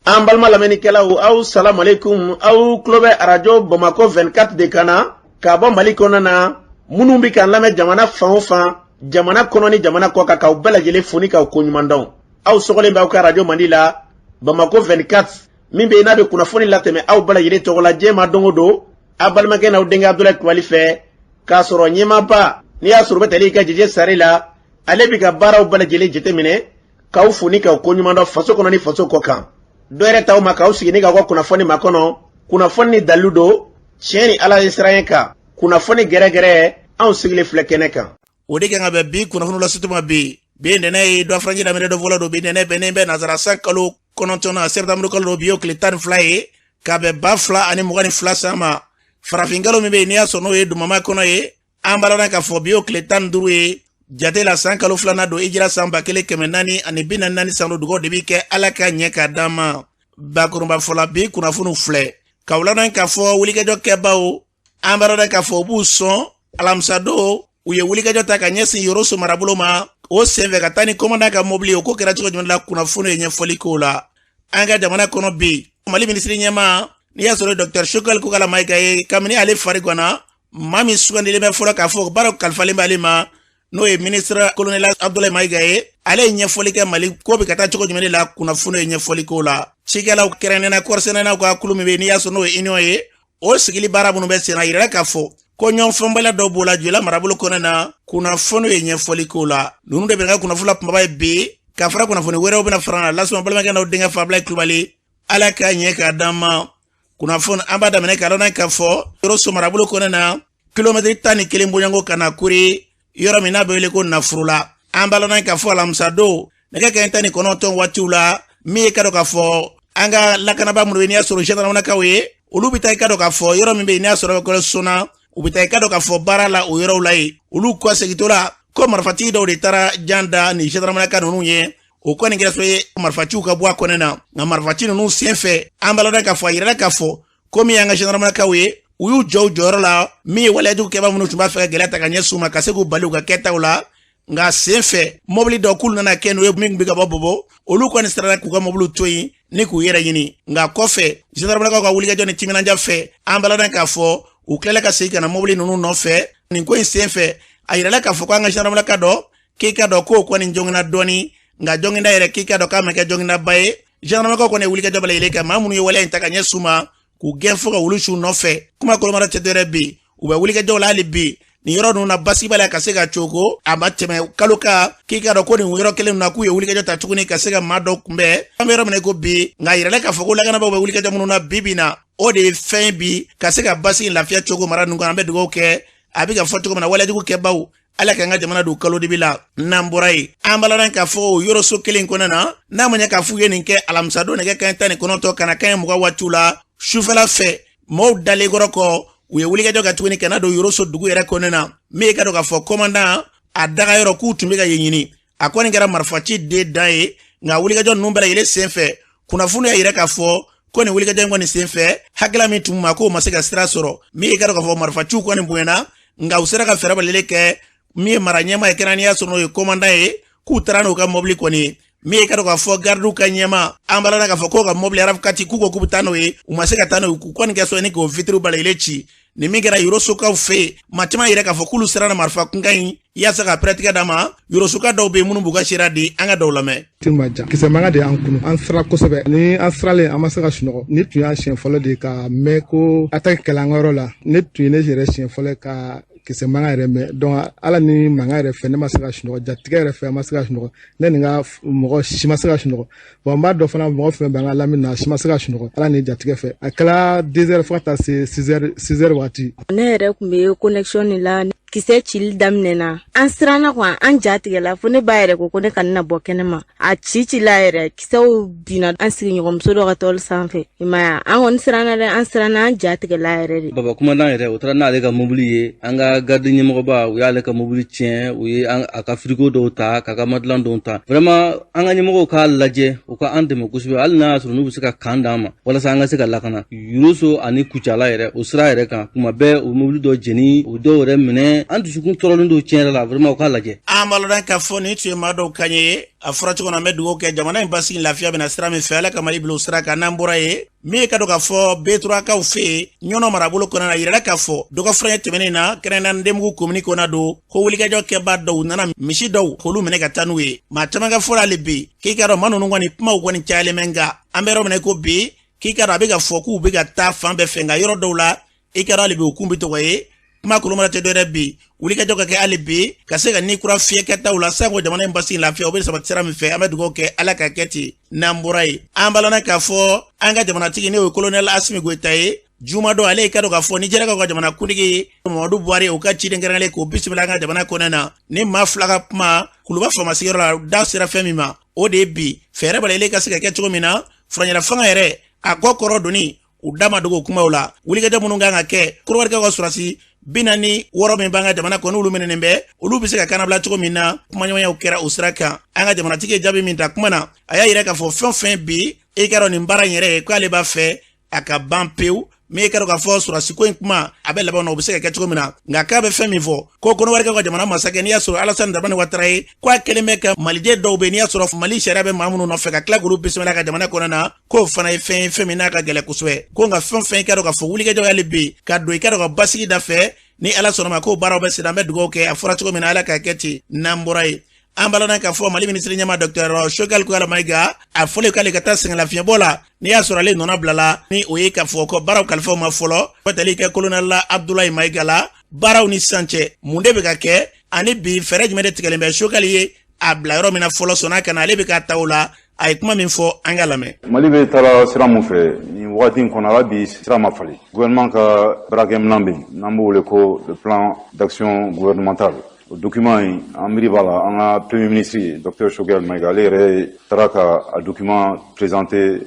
An balma lamɛnnikɛlaw aw salamu alaikum aw tulo bɛ radio Bamako 24 de kan na ka bɔ Mali kɔnɔ na minnu bɛ k'an lamɛn jamana fan o fan jamana kɔnɔ ni jamana kɔ kan k'aw bɛɛ lajɛlen foni k'aw koɲuman dɔn aw sɔgɔlen b'aw ka radio Mandi la Bamako 24 min bɛ n'a bɛ kunnafoni latɛmɛ aw bɛɛ lajɛlen tɔgɔ la diɲɛ ma don o don a balimakɛ n'aw denkɛ Abdulaye Kulibali fɛ k'a sɔrɔ ɲɛmaaba n'i y'a sɔrɔ bɛ tali ka jɛjɛ sari la ale bɛ ka baaraw bɛɛ lajɛlen jateminɛ k'aw foni k'aw koɲuman dɔn faso kɔnɔ ni faso kɔ kan. Dɔɛrɛ taw ma k'aw sigi ni k'aw ka kunnafoni makɔnɔ kunnafoni ni dalilu don tiɲɛ ni ala ye siran ye kan kunnafoni gɛrɛgɛrɛ anw sigilen filɛ kɛnɛ kan. O de kan ka bɛn bi kunnafoni la sutuma bi nɛnɛ ye dɔ faranji daminɛ dɔ fɔlɔ don bi nɛnɛ bɛnnen bɛ nazara san kalo 9 na septembre kalo don bi y'o tile 12 ye ka bɛn 2022 san ma farafin kalo min bɛ yen n'i y'a sɔrɔ n'o ye dumama kɔnɔ ye an balala k'a fɔ bi y'o tile 15 ye jate la san kalo 2 don hijira san 1444 san dugawu de bɛ kɛ ala ka ɲɛ k'a d'an ma bakurunba fɔla bi kunnafoni filɛ ka wulana k'a fɔ wulikajɔ kɛbaw an balala k'a fɔ u b'u sɔn alamisa don u ye wulikajɔ ta ka ɲɛsin Yoroso marabolo ma o senfɛ ka taa ni commandant ka mobili o ko kɛra cogo jumɛn la kunnafoni ye ɲɛfɔli k'o la an ka jamana kɔnɔ bi Mali minisiri ɲɛma n'i y'a sɔrɔ Dr Shokal Kokala Mayiga ye kabini ale fari ganna maa min sugandilen bɛ fɔlɔ k'a fɔ baaraw kalifalen b'ale ma n'o ye ministre colonel Abdoulaye Mayiga ye ale ye ɲɛfɔli kɛ Mali ko bɛ ka taa cogo jumɛn de la kunnafoni ye ɲɛfɔli k'o la cikɛlaw kɛrɛnkɛrɛnnena kɔɔrisɛnɛnaw ka kulu min bɛ n'i y'a sɔrɔ n'o ye union ye o sigili baara minnu bɛ sen na yirala k'a fɔ ko ɲɔgɔnfɛnbaliya dɔw b'o la Joyila marabolo kɔnɔ na kunnafoni ye ɲɛfɔli k'o la ninnu de bɛ ka kunnafoni la kumaba ye bi ka fara kunnafoni wɛrɛw bɛna fara la lasɔn balimakɛ n'aw denkɛ fa Abdoulaye Kulibali ala ka ɲɛ k'a d'an ma kunnafoni an b'a daminɛ k'a dɔn k'a fɔ Yoroso marabolo kɔnɔ na kilomɛtiri 11 bɔɲɔgɔnko ka na kuri yɔrɔ min n'a bɛ wele ko Nafurula an b'a dɔn k'a fɔ alamisa don nɛgɛ kanɲɛ 19 waatiw la min ye ka dɔn k'a fɔ an ka lakanabaa minnu bɛ n'i y'a sɔrɔ gendarmenakaw ye olu bɛ taa i ka dɔn k'a fɔ yɔrɔ min bɛ yen n'i y'a sɔrɔ bɛ sona u bɛ taa i ka dɔn k'a fɔ baara la o yɔrɔw la ye olu kɔ segintɔ la ko marifatigi dɔw de taara jan da ni gendarmenaka ninnu ye o kɔni kɛra sɔrɔ ye marifaciw ka bɔ a kɔnɛ na nka marifaci ninnu senfɛ an b'a dɔn k'a fɔ a yirala k'a fɔ ko min y'an ka gendarmenakaw ye u y'u jɔ u jɔyɔrɔ la min ye waleyajugu kɛbaa minnu tun b'a fɛ ka gɛlɛya ta ka ɲɛsin u ma ka se k'u bali u ka kɛtaw la nka senfɛ mobili dɔw k'ulu nana kɛ n'o ye min bɛ ka bɔ bɔbɔ olu kɔni sirala k'u ka mobiliw to yen ni k'u yɛrɛ ɲini nka kɔfɛ gendarmenakaw ka wulikajɔ ni timinanja fɛ an b'a dɔn k'a fɔ u tilala ka segin ka na mobili ninnu nɔfɛ nin ko in senfɛ a yirala k'a fɔ ko an ka gendarmenaka dɔ k'i ka dɔn k'o kɔni jɔngina dɔɔni nka jɔnginda yɛrɛ k'i ka dɔn k'a ma kɛ jɔngindaba ye gendarmenakaw kɔni ye wulikajɔ bɛɛ lajɛlen kɛ maa minnu ye waleya in ta ka ɲɛsin u ma k'u gɛn fo ka wulu su nɔfɛ kuma kolomara tɛ dɔwɛrɛ bi u bɛ wulikajɔw la hali bi nin yɔrɔ ninnu na basi b'a la ka se ka cogo a ma tɛmɛ kalo kan k'i ka dɔn ko nin yɔrɔ kelen na k'u ye wulikajɔ ta tuguni ka se ka maa dɔw kunbɛn an bɛ yɔrɔ min ko bi nka a yirala k'a fɔ ko lakanabaaw bɛ wulikajɔ minnu na bi na o de ye fɛn bi ka se ka basi in lafiya cogo mara ninnu kan an bɛ dugawu kɛ a bɛ ka fɔ cogo min na waleyajugu kɛbaw ala k'an ka jamana don kalo dibi la n'an bɔra yen an b'a dɔn k'a fɔ o Yoroso kelen kɔnɔ na n'a ma ɲɛ k'a f'u ye nin kɛ alamisa don nɛgɛ kanɲɛ 19 ka na kanɲɛ 20 waatiw la sufɛla fɛ maaw dalen kɔrɔ kɔ u ye wulikajɔ ka tuguni ka na don Yoroso dugu yɛrɛ kɔnɔ na min ye ka dɔn k'a fɔ commandant a daga yɔrɔ k'u tun bɛ ka yen ɲini a kɔni kɛra marifaci de dan ye nka wulikajɔ ninnu bɛɛ lajɛlen senfɛ kunnafoni y'a yira k'a fɔ ko nin wulikajɔ in kɔni senfɛ hakilila min tun ma k'o ma se ka sira sɔrɔ min ye ka dɔn k'a fɔ marifaciw kɔni bonyana nka u sera ka fɛɛrɛ bɛɛ lajɛlen kɛ min ye mara ɲɛma ye kɛra n'i y'a sɔrɔ n'o ye commandant ye k'u taara n'u ka mobili kɔni ye min ye ka dɔn k'a fɔ gardiw ka ɲɛma an b'a dɔn k'a fɔ k'o ka mobili arafkati k'u ko k'u bɛ taa n'o ye u ma se ka taa n'o ye k'u kɔni kɛ sɔn ni k'o vitre bɛɛ lajɛlen ci nin min kɛra Yorosokaw fɛ yen maa caman yɛrɛ k'a fɔ k'olu siranna marifa kunkan in yaasa ka pɛrɛtigɛ d'a ma Yorosoka dɔw bɛ yen minnu b'u ka sira di an ka dɔw lamɛn. Kisɛmanga de y'an kunu an sira kosɛbɛ ni an siralen an ma se ka sunɔgɔ ne tun y'a siɲɛ fɔlɔ de ka mɛn ko attaque kɛla an ka yɔrɔ la ne tun ye ne yɛrɛ siɲɛ fɔlɔ ka kisɛ mankan yɛrɛ mɛn donc ala ni mankan yɛrɛ fɛ ne ma se ka sunɔgɔ jatigɛ yɛrɛ fɛ a ma se ka sunɔgɔ ne ni ka mɔgɔ si ma se ka sunɔgɔ bon n b'a dɔn fana mɔgɔ fɛn bɛ an ka lamɛn na si ma se ka sunɔgɔ ala ni jatigɛ fɛ a kɛla 2 heures fo ka taa se 6 heures waati. Ne yɛrɛ tun bɛ connexion de la kisɛ cili daminɛna an siranna quoi an jatigɛla fo ne ba yɛrɛ ko ne ka na bɔ kɛnɛma a ci la yɛrɛ kisɛw binna an sigiɲɔgɔnmuso dɔ ka tɔli sanfɛ i ma ye an kɔni siranna dɛ an siranna an jatigɛla yɛrɛ de. Baba commandant yɛrɛ o taara n'ale ka mobili ye an ka garde ɲɛmɔgɔba u y'ale ka mobili tiɲɛ u ye a ka frigo dɔw ta k'a ka madilan dɔw ta vraiment an ka ɲɛmɔgɔw k'a lajɛ u ka an dɛmɛ kosɛbɛ hali n'a y'a sɔrɔ n'u bɛ se ka kan d'an ma walasa an ka se ka lakana Yoroso ani Kucala yɛrɛ o sira yɛrɛ kan kuma bɛɛ u mobili dɔ jeni u dɔw yɛrɛ minɛ an dusukun tɔɔrɔlen don tiɲɛ yɛrɛ la vraiment u k'a lajɛ. An balodan k'a fɔ nin tun ye maa dɔw kan ye a fɔra cogo na an bɛ dugawu kɛ jamana in basigi lafiya bɛna sira min fɛ ala ka Mali bila o sira kan n'an bɔra ye min ka dɔn k'a fɔ Beturakaw fɛ yen ɲɔnɔ marabolo kɔnɔna na yirala k'a fɔ dɔgɔfuranya tɛmɛnen na kɛrɛnkɛrɛnnen Ndemugu komini kɔnɔna don ko wulikajɔ kɛbaa dɔw nana misi dɔw k'olu minɛ ka taa n'u ye maa caman ka fɔra hali bi k'i ka dɔn maa ninnu kɔni kumaw kɔni cayalen bɛ nka an bɛ yɔrɔ min na ko bi k'i ka dɔn a bɛ ka fɔ k'u bɛ ka taa fan bɛɛ fɛ nka yɔrɔ dɔw la i ka dɔn hali bi u kun bɛ tɔgɔ ye kuma kolomara tɛ dɔwɛrɛ bi wulikajɔ ka kɛ hali bi ka se ka ni kura fiyɛ kɛtaw la sanko jamana in basigi lafiya o bɛ sabati sira min fɛ an bɛ dugawu kɛ ala ka kɛ ten n'an bɔra ye an balana k'a fɔ an ka jamanatigi n'o ye kolonɛli Asimi Goyita ye juma dɔ ale ka dɔn k'a fɔ ni Nijɛrɛkaw ka jamana kuntigi Mamadu Buhari u ka ciden kɛrɛnkɛrɛnlen k'o bisimila an ka jamana kɔnɔna na ni maa fila ka kuma kuluba famasigiyɔrɔ la da sera fɛn min ma o de ye bi fɛɛrɛ bala ka se ka kɛ cogo min na furancɛla fanga yɛrɛ a kɔ kɔrɔ donni u da ma dogo kumaw la wulikajɔ minnu kan ka kɛ Korobarikaw ka surasi 46 min b'an ka jamana kɔnɔ olu minɛnen bɛ olu bɛ se ka kanabila cogo min na kumaɲɔgɔnyaw kɛra o sira kan an ka jamanatigi ye jaabi min ta kuma na a y'a yira k'a fɔ fɛn fɛn bi e ka dɔn nin baara in yɛrɛ ye k'ale b'a fɛ a ka ban pewu min e ka dɔn k'a fɔ surasiko in kuma a bɛ laban na o bɛ se ka kɛ cogo min na nka k'a bɛ fɛn min fɔ ko Korobarikaw ka jamana masakɛ n'i y'a sɔrɔ Alassane Dramane Ouattara ye k'a kɛlen bɛ ka malijɛ dɔw bɛ n'i y'a sɔrɔ Mali sariya bɛ maa minnu nɔfɛ ka tila k'olu bisimila ka jamana kɔnɔna na k'o fana ye fɛn ye fɛn min n'a ka gɛlɛn kosɛbɛ ko nka fɛn fɛn i ka dɔn k'a fɔ wulikajɔ y'ale bi ka don i ka dɔn ka basigi da fɛ ni ala sɔnna ma ko baaraw bɛ sen an bɛ dugawu kɛ a fɔra cogo min na ala ka kɛ ten n'an bɔra ye an balana k'a fɔ Mali ministre ɲɛma Dr Choguel Kuyateh Mayiga a fɔlen k'ale ka taa sɛngɛlafiɲɛbɔ la n'i y'a sɔrɔ ale nɔnɔ bilala ni o ye k'a fɔ ko baaraw kalifaw ma fɔlɔ fatali kɛ colonel Abdoulaye Mayiga la baaraw ni sisan cɛ mun de bɛ ka kɛ ani bi fɛɛrɛ jumɛn de tigɛlen bɛ Choguel ye a bila yɔrɔ min na fɔlɔ sɔnna ka na ale bɛ ka ta o la a ye kuma min fɔ an ka lamɛn. Mali bɛ taara sira min fɛ nin wagati in kɔnɔ ala bi sira ma falen gouvernement ka baarakɛminɛn bɛ yen n'an b'o wele ko le plan d'action gouvernemental o document in an miiri b'a la an ka premier ministre Dr Choguel Mayiga ale yɛrɛ taara ka a document présenté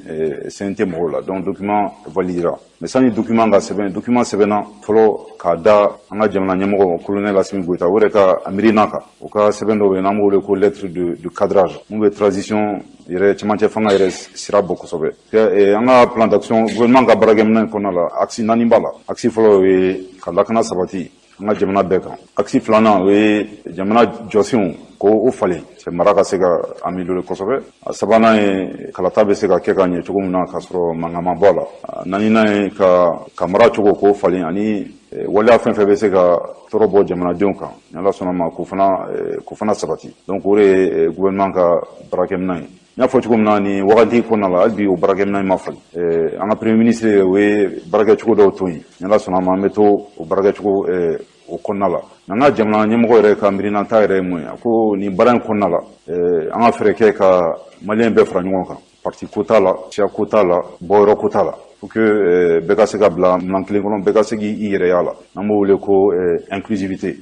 CNT mɔgɔw la donc document validera mais sani document ka sɛbɛn document sɛbɛnna fɔlɔ k'a da an ka jamana ɲɛmɔgɔ colonel Asimi Goyita o yɛrɛ ka a miirina kan o ka sɛbɛn dɔ bɛ yen n'an b'o wele ko lettre de cadrage mun bɛ transition yɛrɛ cɛmancɛ fanga yɛrɛ sira bɔ kosɛbɛ an ka plan d'action gouvernement ka baarakɛminɛn kɔnɔna la axe 4 b'a la axe fɔlɔ o ye ka lakana sabati an ka jamana bɛɛ kan axe 2 o ye jamana jɔsenw k'o falen cɛ mara ka se ka améliorer kosɛbɛ a 3nan ye kalata bɛ se ka kɛ ka ɲɛ cogo min na k'a sɔrɔ mankan ma bɔ a la a 4nan ye ka mara cogo k'o falen ani waleya fɛn fɛn bɛ se ka tɔɔrɔ bɔ jamanadenw kan ni ala sɔnna ma k'o fana sabati donc o de ye gouvernement ka baarakɛminɛn ye n y'a fɔ cogo min na ni wagati kɔnɔna la hali bi o baarakɛminɛn ma falen an ka premier ministre o ye baarakɛcogo dɔw to yen ni ala sɔnna ma an bɛ to o baarakɛcogo o kɔnɔna la n'an ka jamana ɲɛmɔgɔ yɛrɛ ka miirinata yɛrɛ ye mun ye a ko nin baara in kɔnɔna la an ka fɛɛrɛ kɛ ka maliyɛn bɛɛ fara ɲɔgɔn kan parti ko t'a la siya ko t'a la bɔyɔrɔ ko t'a la pour que bɛɛ ka se ka bila minɛn kelen kɔnɔ bɛɛ ka se k'i yɛrɛ y'a la n'an b'o wele ko inclusivité.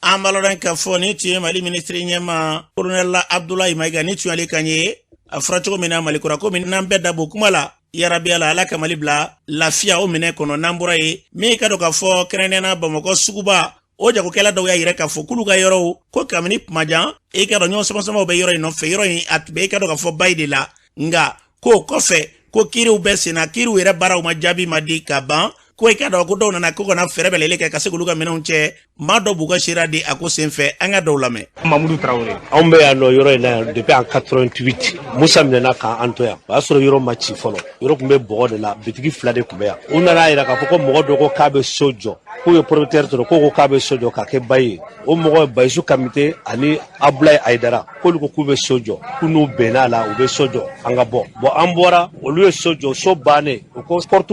an balodan k'a fɔ ni tun ye Mali ministre ɲɛma colonel Abdoulaye Mayiga ni tun y'ale kan ye a fɔra cogo min na Malikura ko min n'an bɛɛ dabɔ kuma la yarabi ala ala ka Mali bila lafiya o minɛ kɔnɔ n'an bɔra ye min ka dɔn k'a fɔ kɛrɛnkɛrɛnnenya Bamakɔ suguba o jagokɛla dɔw y'a yira k'a fɔ k'olu ka yɔrɔw ko kabini kumajan e ka dɔn ɲɔgɔn samasamamaw bɛ yɔrɔ in nɔfɛ yɔrɔ in a tun bɛ e ka dɔn k'a fɔ bayi de la nka k'o kɔfɛ ko kiiriw bɛ senna kiiriw yɛrɛ baaraw ma jaabi ma di ka ban ko e ka dɔn ko dɔw nana ko kana fɛɛrɛ bɛlɛlen kɛ ka se k'olu ka minɛnw cɛ maa dɔw b'u ka sariya di a ko senfɛ an ka dɔw lamɛn. Mamadou Traoré anw bɛ yan nɔ yɔrɔ in na yan depuis en 88 Musa minɛna k'an to yan o y'a sɔrɔ yɔrɔ ma ci fɔlɔ yɔrɔ tun bɛ bɔgɔ de la bitigi 2 de tun bɛ yan u nana yira k'a fɔ ko mɔgɔ dɔ ko k'a bɛ so jɔ k'u ye propriétaire sɔrɔ ko k'a bɛ so jɔ k'a kɛ bayi ye o mɔgɔ Bayisu Kamite ani Abdoulaye Aïdara k'olu ko k'u bɛ so jɔ k'u n'u bɛnn'a la u bɛ so jɔ an ka bɔ an bɔra olu ye so jɔ so bannen o ko porte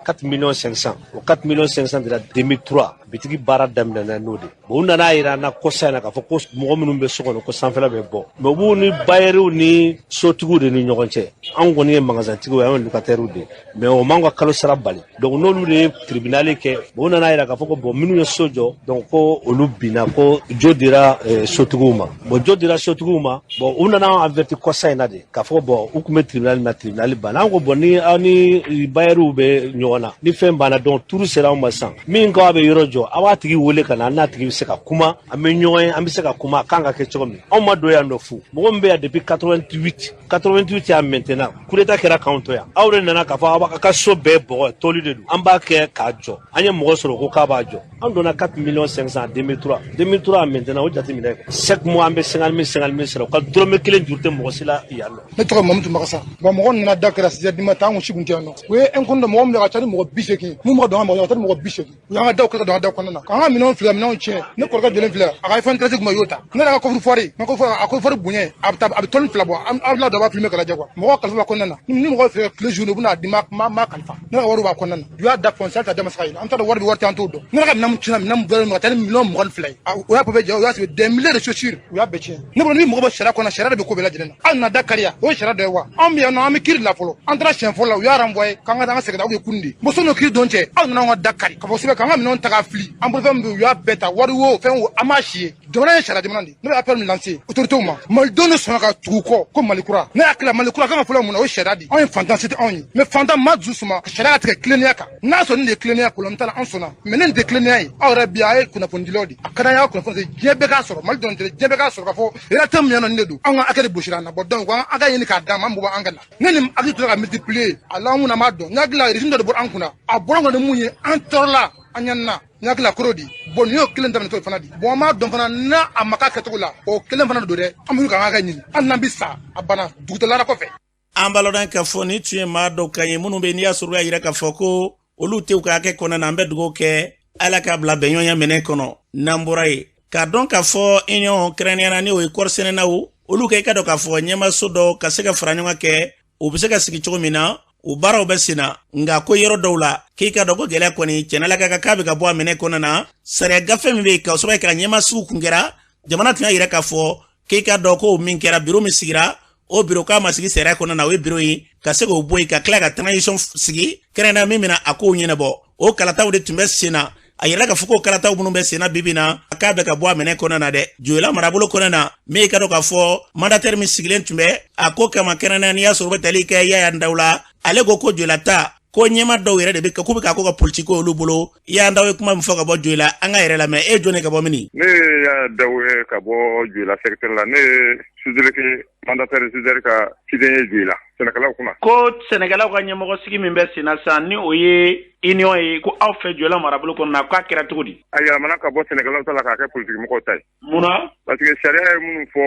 4 millions 500 o 4 millions 500 de la 2003 bitigi baara daminɛna n'o de u nana yira an na kɔsa in na k'a fɔ ko mɔgɔ minnu bɛ so kɔnɔ ko sanfɛla bɛ bɔ mais u b'u ni bayerew ni sotigiw de ni ɲɔgɔn cɛ an kɔni ye magasintigiw ye an ye locataires de mais o m'an ka kalo sara bali donc n'olu de ye tribunal kɛ u nana yira k'a fɔ ko bon minnu ye so jɔ donc ko olu binna ko jo dira sotigiw ma bon jo dira sotigiw ma bon u nana averti kɔsa in na de k'a fɔ bon u tun bɛ tribunal na tribunal banna an ko bon ni aw ni bayerew bɛ ɲɔgɔn na ni fɛn banna donc tuuru sera anw ma sisan min ko a bɛ yɔrɔ jɔ jɔ a b'a tigi wele ka na n'a tigi bɛ se ka kuma an bɛ ɲɔgɔn ye an bɛ se ka kuma a kan ka kɛ cogo min anw ma don yan nɔ fu mɔgɔ min bɛ yan depuis 88 yan maintenant coup d'état kɛra k'anw to yan aw de nana k'a fɔ aw ka so bɛɛ bɔgɔ toli de don an b'a kɛ k'a jɔ an ye mɔgɔ sɔrɔ ko k'a b'a jɔ an donna 4,500,000 2003 maintenant o jateminɛ chaque mois an bɛ 50,000 sɔrɔ ka dɔrɔmɛ 1 juru tɛ mɔgɔ si la yan nɔ. Ne tɔgɔ Mamutu Makasa bon mɔgɔ nana da kɛra 6 heures du matin an kun si kun tɛ yan nɔ o ye un compte de mɔgɔ min bɛ ka ca ni mɔgɔ 80 mun ma dɔn an mɔgɔ mɔgɔ 80 u y'an ka daw kɛ ka don an da kɔnɔna na k'an ka minɛnw filɛ minɛnw tiɲɛ ne kɔrɔkɛ jɔlen filɛ a ka iPhone 13 kun ma y'o ta ne yɛrɛ ka coffre-fort a coffre-fort bonya a bɛ tɔni fila bɔ a bila dɔ b'a filmer ka lajɛ quoi mɔgɔ kalifa b'a kɔnɔna na ni mɔgɔ fɛ tile jour u bɛna di ma kalifa ne ka wari b'a kɔnɔna na u y'a da fɔnsi ta dama sa an t'a dɔn wari bɛ wari t'an t'o dɔn ne ka minɛn tiɲɛna minɛn bɛɛ ma ka taa ni minɛn 22 ye o y'a pɔpɛ jɛ o y'a sɛbɛn des milliers de chaussures u y'a bɛɛ tiɲɛ ne bolo ni mɔgɔ bɛ sariya kɔnɔ sariya de bɛ ko bɛɛ lajɛlen na hali na da kariya o ye sariya dɔ ye wa anw bɛ yan nɔ an bɛ kiiri la fɔlɔ an taara siɲɛ fɔlɔ la u y'a renvoyer k'an ka segin aw ye kun de muso n'o kiiri dɔn cɛ aw nana an ka da kari ka fɔ sɛbɛn k'an ka minɛnw ta k'a fili an bolofɛn min bɛ u y'a bɛɛ ta wari wo fɛn wo an m'a si ye jamana ye sariya jamana de ne bɛ appel min lancer autorités ma malidenw de sɔnna ka tugu kɔ ko malikura ne hakili la malikura kan ka fɔlɔ mun na o ye sariya de anw ye fantan se tɛ anw ye mais fantan ma dusu suma ka sariya ka tigɛ tilennenya kan n'a sɔrɔ nin de ye tilennenya problème t'a la an sɔnna mais ne nin tɛ tilennenya ye aw yɛrɛ bi a ye kunnafonidilaw de a ka d'an ye aw kunnafoni diɲɛ bɛɛ k'a sɔrɔ mali dɔrɔn tɛ diɲɛ bɛɛ k'a sɔrɔ k'a fɔ réalité min yan nɔ nin de don an ka hakɛ de gosira an na bon donc an ka ɲini k'a d'an ma an bɔ an ka na ne ni hakili tora ka multiplier a la an kunna m'a dɔn n hakili la régime dɔ de bɔra an kunna a bɔra an kunna ni mun ye an tɔɔrɔla an ɲanina n hakili la kɔrɔ di bon nin y'o kelen daminɛtɔ ye fana di bon an m'a dɔn fana n'a a ma k'a kɛcogo la o kelen fana don dɛ an bɛ k'an ka ɲini hali n'an bɛ sa a banna dugutalara kɔfɛ. an balodan k'a fɔ ni tun ye maa dɔw kan ye minnu bɛ n'i y'a sɔrɔ y'a jira k'a fɔ ko olu tɛ u ka hakɛ kɔnɔna na an bɛ dugawu kɛ ala k'a bila bɛnɲɔgɔnya minɛ kɔnɔ n'an bɔra ye k'a dɔn k'a fɔ union kɛrɛnkɛrɛnnenya ni o ye kɔɔrisɛnɛnaw olu ka i ka dɔn k'a fɔ ɲɛmaso dɔ ka se ka fara ɲɔgɔn kɛ u bɛ se ka sigi cogo min na u baaraw bɛ sen na nka ko yɔrɔ dɔw la k'i ka dɔn ko gɛlɛya kɔni cɛnala ka k'a bɛ ka bɔ a minɛ kɔnɔna na sariya gafe min bɛ yen ka sababu kɛ ɲɛmasugu kun kɛra jamana tun y'a jira k'a fɔ k'i ka dɔn ko min kɛra biro min sigira o biro k'a ma sigi sariya kɔnɔna na o ye biro ye ka se k'o bɔ yen ka tila ka transition sigi kɛrɛnkɛrɛnnenya min bɛna a kow ɲɛnabɔ o kalataw de tun bɛ sen na a yɛrɛ ka fɔ ko kalataw minnu bɛ sen na bibi na k'a bɛ ka bɔ a minɛ kɔnɔna na dɛ joyila marabolo kɔnɔna na min ka dɔn k'a fɔ mandatɛri min sigilen tun bɛ a ko kama kɛrɛnkɛrɛnnenya n'i y'a sɔrɔ u bɛ tali kɛ Yaya Ndaw la ale ko joyila ta ko ɲɛma dɔw yɛrɛ de bɛ k'u bɛ k'a ko ka politiko olu bolo Yaya Ndaw ye kuma min fɔ ka bɔ joyila an ka yɛrɛ lamɛn e jɔn ka bɔ mini. Ne Yaya Ndaw ye ka bɔ joyila secteur la ne sous-délégué mandataire sous-délégué ka ciden ye joyila sɛnɛkɛlaw kunna. Ko sɛnɛkɛlaw ka ɲɛmɔgɔ sigi min bɛ sen na sisan ni o ye union ye ko aw fɛ joyila marabolo kɔnɔ na k'a kɛra cogo di. A yɛlɛmana ka bɔ sɛnɛkɛlaw ta la k'a kɛ politique mɔgɔw ta ye. Munna? Parce que sariya ye minnu fɔ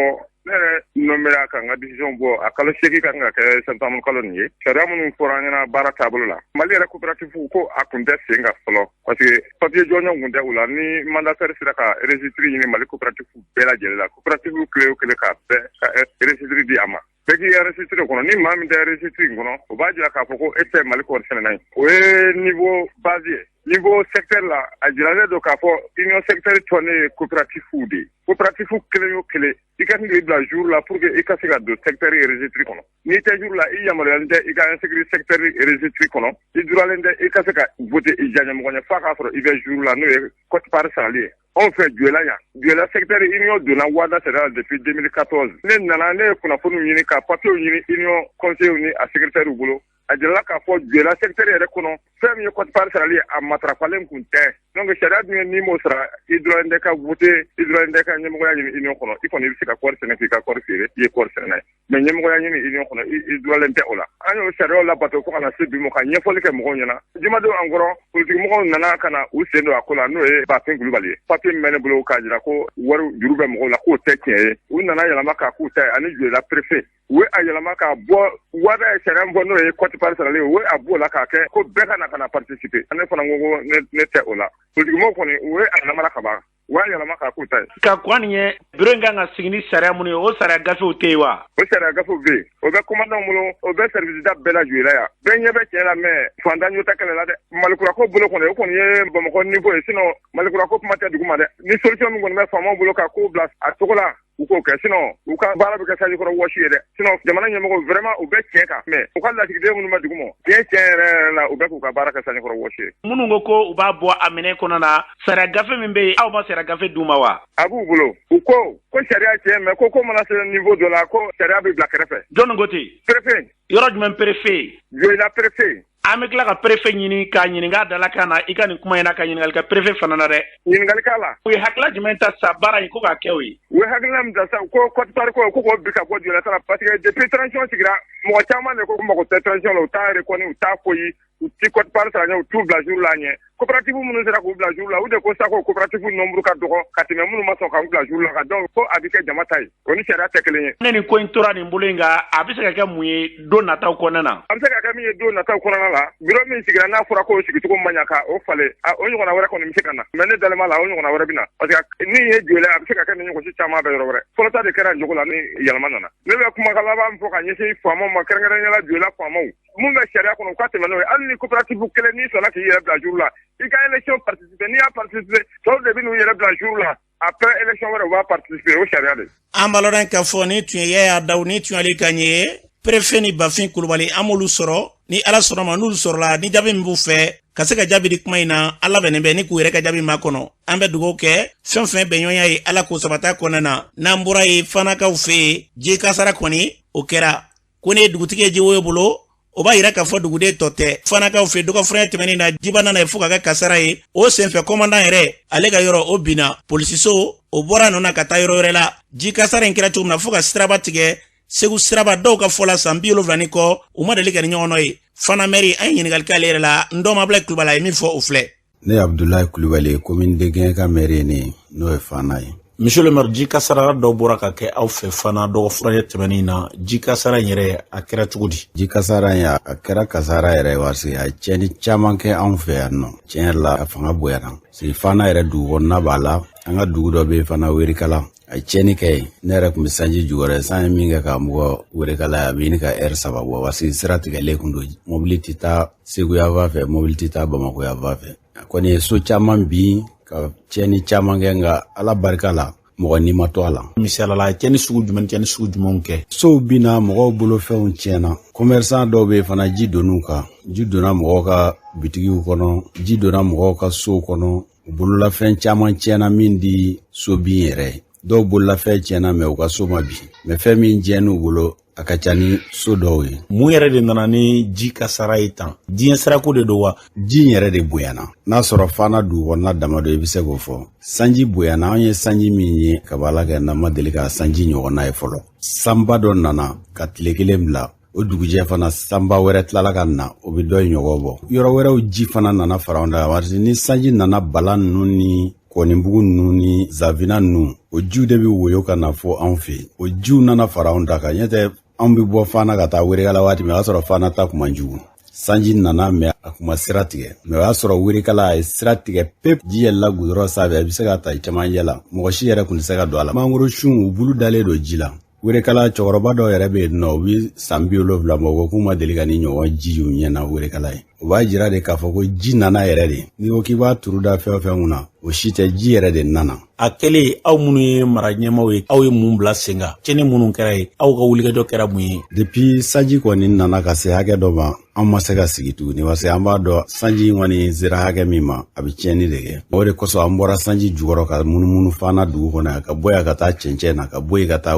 ne yɛrɛ nɔmɛra ka n ka décision bɔ a kalo 8 kan ka kɛ septembre kalo nin ye sariya minnu fɔra an ɲɛna baara taabolo la mali yɛrɛ coopérative ko a kun tɛ sen kan fɔlɔ parce que papier jɔnjɔn kun tɛ u la ni mandataire sera ka registre ɲini mali coopérative bɛɛ lajɛlen la coopérative kile o kile ka bɛɛ ka registre di a ma bɛɛ k'i registre kɔnɔ ni maa min tɛ registre kɔnɔ o b'a jira k'a fɔ ko e tɛ mali kɔɔri sɛnɛna ye o ye niveau base ye niveau secteur la a jiralen don k'a fɔ union secteur tɔ ne ye coopérative de ye coopérative kelen o kelen i ka kan k'i bila jour la pour que i ka se ka don secteur registre kɔnɔ n'i tɛ jour la i yamaruyalen tɛ i ka inscrire secteur registre kɔnɔ i duralen tɛ i ka se ka voter i diyaɲɛmɔgɔ ɲɛ f'a k'a sɔrɔ i bɛ jour la n'o ye quote-part sarali ye anw fɛ joyila yan joyila secteur union donna wada sariya la depuis 2014 ne nana ne ye kunnafoniw ɲini ka papiyew ɲini union conseillers ni a secrétaire bolo a jirala k'a fɔ joyila secteur yɛrɛ kɔnɔ fɛn min ye quote-part sarali ye a matarafalen kun tɛ donc sariya dun ye n'i m'o sara i duralen tɛ ka voter i duralen tɛ ka ɲɛmɔgɔya ɲini union kɔnɔ i kɔni i bɛ se ka kɔɔri sɛnɛ k'i ka kɔɔri feere i ye kɔɔri sɛnɛ mais ɲɛmɔgɔya ɲini union kɔnɔ i duralen tɛ o la an y'o sariyaw labato fo ka na se bi ma ka ɲɛfɔli kɛ mɔgɔw ɲɛna jumadenw an kɔrɔ politique mɔgɔw nana ka na u sen don a ko la n'o ye Bafin Kulubali ye papier min bɛ ne bolo k'a jira ko wari juru bɛ mɔgɔw la k'o tɛ tiɲɛ ye u nana yɛlɛma k'a k'u ta ye ani joyila préfet u ye a yɛlɛma k'a bɔ wada ye sariya min fɔ n'o ye quote-part sarali ye u ye a b'o la k'a kɛ ko bɛɛ ka na ka na participer ne fana ko ne tɛ o la politique mɔgɔw kɔni u ye a lamara ka ban u y'a yɛlɛma k'a k'u ta ye. Ka kuwa nin ye biro in kan ka sigi ni sariya minnu ye o sariya gafew tɛ yen wa. O sariya gafew bɛ yen o bɛ commandant bolo o bɛ service da bɛɛ la joyila yan bɛɛ ɲɛ bɛ tiɲɛ la mais fantan ɲɛ tɛ kɛlɛ la dɛ malikurako bolo kɔni o kɔni ye bamakɔ niveau ye sinon malikurako kuma tɛ dugu ma dɛ ni solution min kɔni bɛ faamaw bolo ka ko bila a cogo la u k'o kɛ sinon u ka baara bɛ kɛ sanjikɔrɔ wɔsi ye dɛ sinon jamana ɲɛmɔgɔ vraiment u bɛ tiɲɛ kan mais u ka lasigiden minnu bɛ dugu ma tiɲɛ yɛrɛ la u bɛ k'u ka baara kɛ sanjikɔrɔ wɔsi ye. minnu ko ko u b'a bɔ a minɛ kɔnɔ na sariya gafe min bɛ yen aw ma sariya gafe d'u ma wa. a b'u bolo u ko sariya tiɲɛ mais ko mana se niveau dɔ la ko sariya bɛ bila kɛrɛfɛ. jɔnni ko ten. préfet. yɔrɔ jumɛn préfet. joyila préfet. an bɛ tila ka préfet ɲini k'a ɲininka dala kan na i ka nin kuma in na ka ɲininkali kɛ préfet fana na dɛ. ɲininkali k'a la. u ye hakilila jumɛn ta sa baara in ko k'a kɛ o ye. u ye hakilina min ta sa ko Côte d'Ivoire ko k'o bi ka bɔ jɔlata la parce que depuis transition sigira mɔgɔ caman de ko mago tɛ transition la u t'a reconnu u t'a foyi u ti Côte d'Ivoire sara ɲɛ u t'u bila jour la ɲɛ coopérative minnu sera k'u bila jour la u de ko sa ko coopérative nombre ka dɔgɔ ka tɛmɛ minnu ma sɔn k'u bila jour la ka donc ko a bɛ kɛ jama ta ye o ni sariya tɛ kelen ye. ne ni ko in tora nin bolo in kan a bɛ se ka kɛ mun ye don nataw kɔnɔna na. a bɛ se ka kɛ min ye don nataw kɔnɔna la bureau min sigira n'a fɔra ko o sigicogo man ɲa ka o falen o ɲɔgɔnna wɛrɛ kɔni bɛ se ka na mais ne dalen b'a la o ɲɔgɔnna wɛrɛ bɛ na parce que min ye jɔlen a bɛ se ka kɛ ni ɲɔgɔnsi caman bɛ yɔrɔ wɛrɛ fɔlɔ ta de kɛra nin cogo la ni yɛlɛma nana ne bɛ kumakan laban min fɔ ka ɲɛsin faamaw ma kɛrɛnkɛrɛnnenya la jɔla faamaw mun bɛ sariya kɔnɔ u ka tɛmɛ n'o ye hali ni coopérative kelen n'i sɔnna k'i yɛrɛ bila jour la i ka élection participer n'i y'a participer tɔw de bɛ n'u yɛrɛ bila jour la après élection wɛrɛ u b'a participer o sariya de. an b'a lɔn k'a fɔ ni tun ye Yaya Dawu ni tun y'ale ka ɲɛ préfet ni Bafin Kulubali an m'olu sɔrɔ ni ala sɔnna ma n'olu sɔrɔla ni jaabi min b'u fɛ ka se ka jaabi di kuma in na ala bɛnnen bɛ ni k'u yɛrɛ ka jaabi ma kɔnɔ an bɛ dugawu kɛ fɛn fɛn bɛnɲɔgɔnya ye ala k'o sabata kɔnɔna na n'an bɔra ye fanakaw fɛ yen ji kasara kɔni o kɛra ko ne ye dugutigi ye ji woyo bolo o b'a yira k'a fɔ duguden tɔ tɛ fanakaw fɛ dɔgɔfuranya tɛmɛnen na jiba nana ye fo ka kɛ kasara ye o senfɛ kɔmandan yɛrɛ ale ka yɔrɔ o binna polisiso o bɔra nɔ na ka taa yɔrɔ wɛrɛ la ji kasara in kɛra cogo min na fo ka siraba tigɛ Segu siraba dɔw ka fɔla san 70 kɔ u ma deli ka ni ɲɔgɔn nɔ ye fana mairie an ye ɲininkali k'ale yɛrɛ la Ndoma Ablaye Kulubali ye min fɔ o filɛ. Ne ye Abdoulaye Kulubali commune de Guinguinéo ka maire ni n'o ye Fana ye. Monsieur le maire ji kasara dɔw bɔra ka kɛ aw fɛ Fana dɔgɔfuranya tɛmɛnen na ji kasara in yɛrɛ a kɛra cogo di. Ji kasara in a kɛra kasara yɛrɛ ye parce que a cɛnni caman kɛ anw fɛ yan nɔ tiɲɛ yɛrɛ la a fanga bonyana parce que Fana yɛrɛ dugu kɔnɔna b'a la an ka dugu dɔ bɛ Fana Werikala a cɛnni kɛ yen ne yɛrɛ tun bɛ sanji jukɔrɔ san ye min kɛ ka mɔgɔ Werikala a bɛ ɲini ka heure 3 bɔ parce que sira tigɛlen kun don mobili tɛ taa Segu yanfan fɛ mobili tɛ taa Bamakɔ yanfan fɛ a kɔni ye so caman bin ka cɛnni caman kɛ nka Ala barika la mɔgɔ ni ma to a la. Misalala cɛnni sugu jumɛnw kɛ. Sow binna mɔgɔw bolofɛnw tiɲɛna commerçant dɔw bɛ fana ji donn'u kan ji donna mɔgɔw ka bitigiw kɔnɔ ji donna mɔgɔw ka sow kɔnɔ bololafɛn caman tiɲɛna min di so bin yɛrɛ dɔw bololafɛn tiɲɛna mɛ u ka so ma bin mɛ fɛn min tiɲɛn'u bolo a ka ca ni so dɔw ye. Mun yɛrɛ de nana ni ji kasara ye tan diɲɛ sirako de don wa. Ji yɛrɛ de bonyana n'a sɔrɔ Fana dugu kɔnɔna dama dɔ i bɛ se k'o fɔ sanji bonyana an ye sanji min ye kabala kɛ n'a ma deli ka sanji ɲɔgɔnna ye fɔlɔ sanba dɔ nana ka tile kelen bila o dugujɛ fana sanba wɛrɛ tilala ka na o bɛ dɔ ɲɔgɔn bɔ yɔrɔ wɛrɛw ji fana nana fara anw da waati ni sanji nana bala ninnu ni kɔnibugu ninnu ni zavina ninnu o jiw de bɛ woyo ka na fɔ anw fɛ o jiw nana fara anw da kan ɲɛtɛ anw bɛ bɔ Fana ka taa Werikala waati min o y'a sɔrɔ Fana ta kun man jugu sanji nana mɛ a kun ma sira tigɛ mɛ o y'a sɔrɔ Werikala a ye sira tigɛ pep ji yɛlɛla gudɔrɔn sanfɛ a bɛ se ka ta cɛmancɛ la mɔgɔ si yɛrɛ kun tɛ se ka don a la mangoro sun u bulu dalen don ji la Werikala cɛkɔrɔba dɔw yɛrɛ bɛ yen nɔ u bɛ san 70 bɔ k'u ma deli ka ni ɲɔgɔn ji y'u ɲɛna Werikala ye o b'a jira de k'a fɔ ko ji nana yɛrɛ de n'i ko k'i b'a turu da fɛn o fɛn kunna o si tɛ ji yɛrɛ de nana. A kɛlen aw minnu ye mara ɲɛmaw ye aw ye mun bila sen kan cɛnni minnu kɛra ye aw ka wulikajɔ kɛra mun ye. Depuis sanji kɔni nana ka se hakɛ dɔ ma an ma se ka sigi tuguni parce que an b'a dɔn sanji kɔni sera hakɛ min ma a bɛ tiɲɛni de kɛ o de kosɔn an bɔra sanji jukɔrɔ ka munumunu Fana dugu kɔnɔ yan ka bɔ yan ka taa cɛncɛn na ka bɔ yen ka taa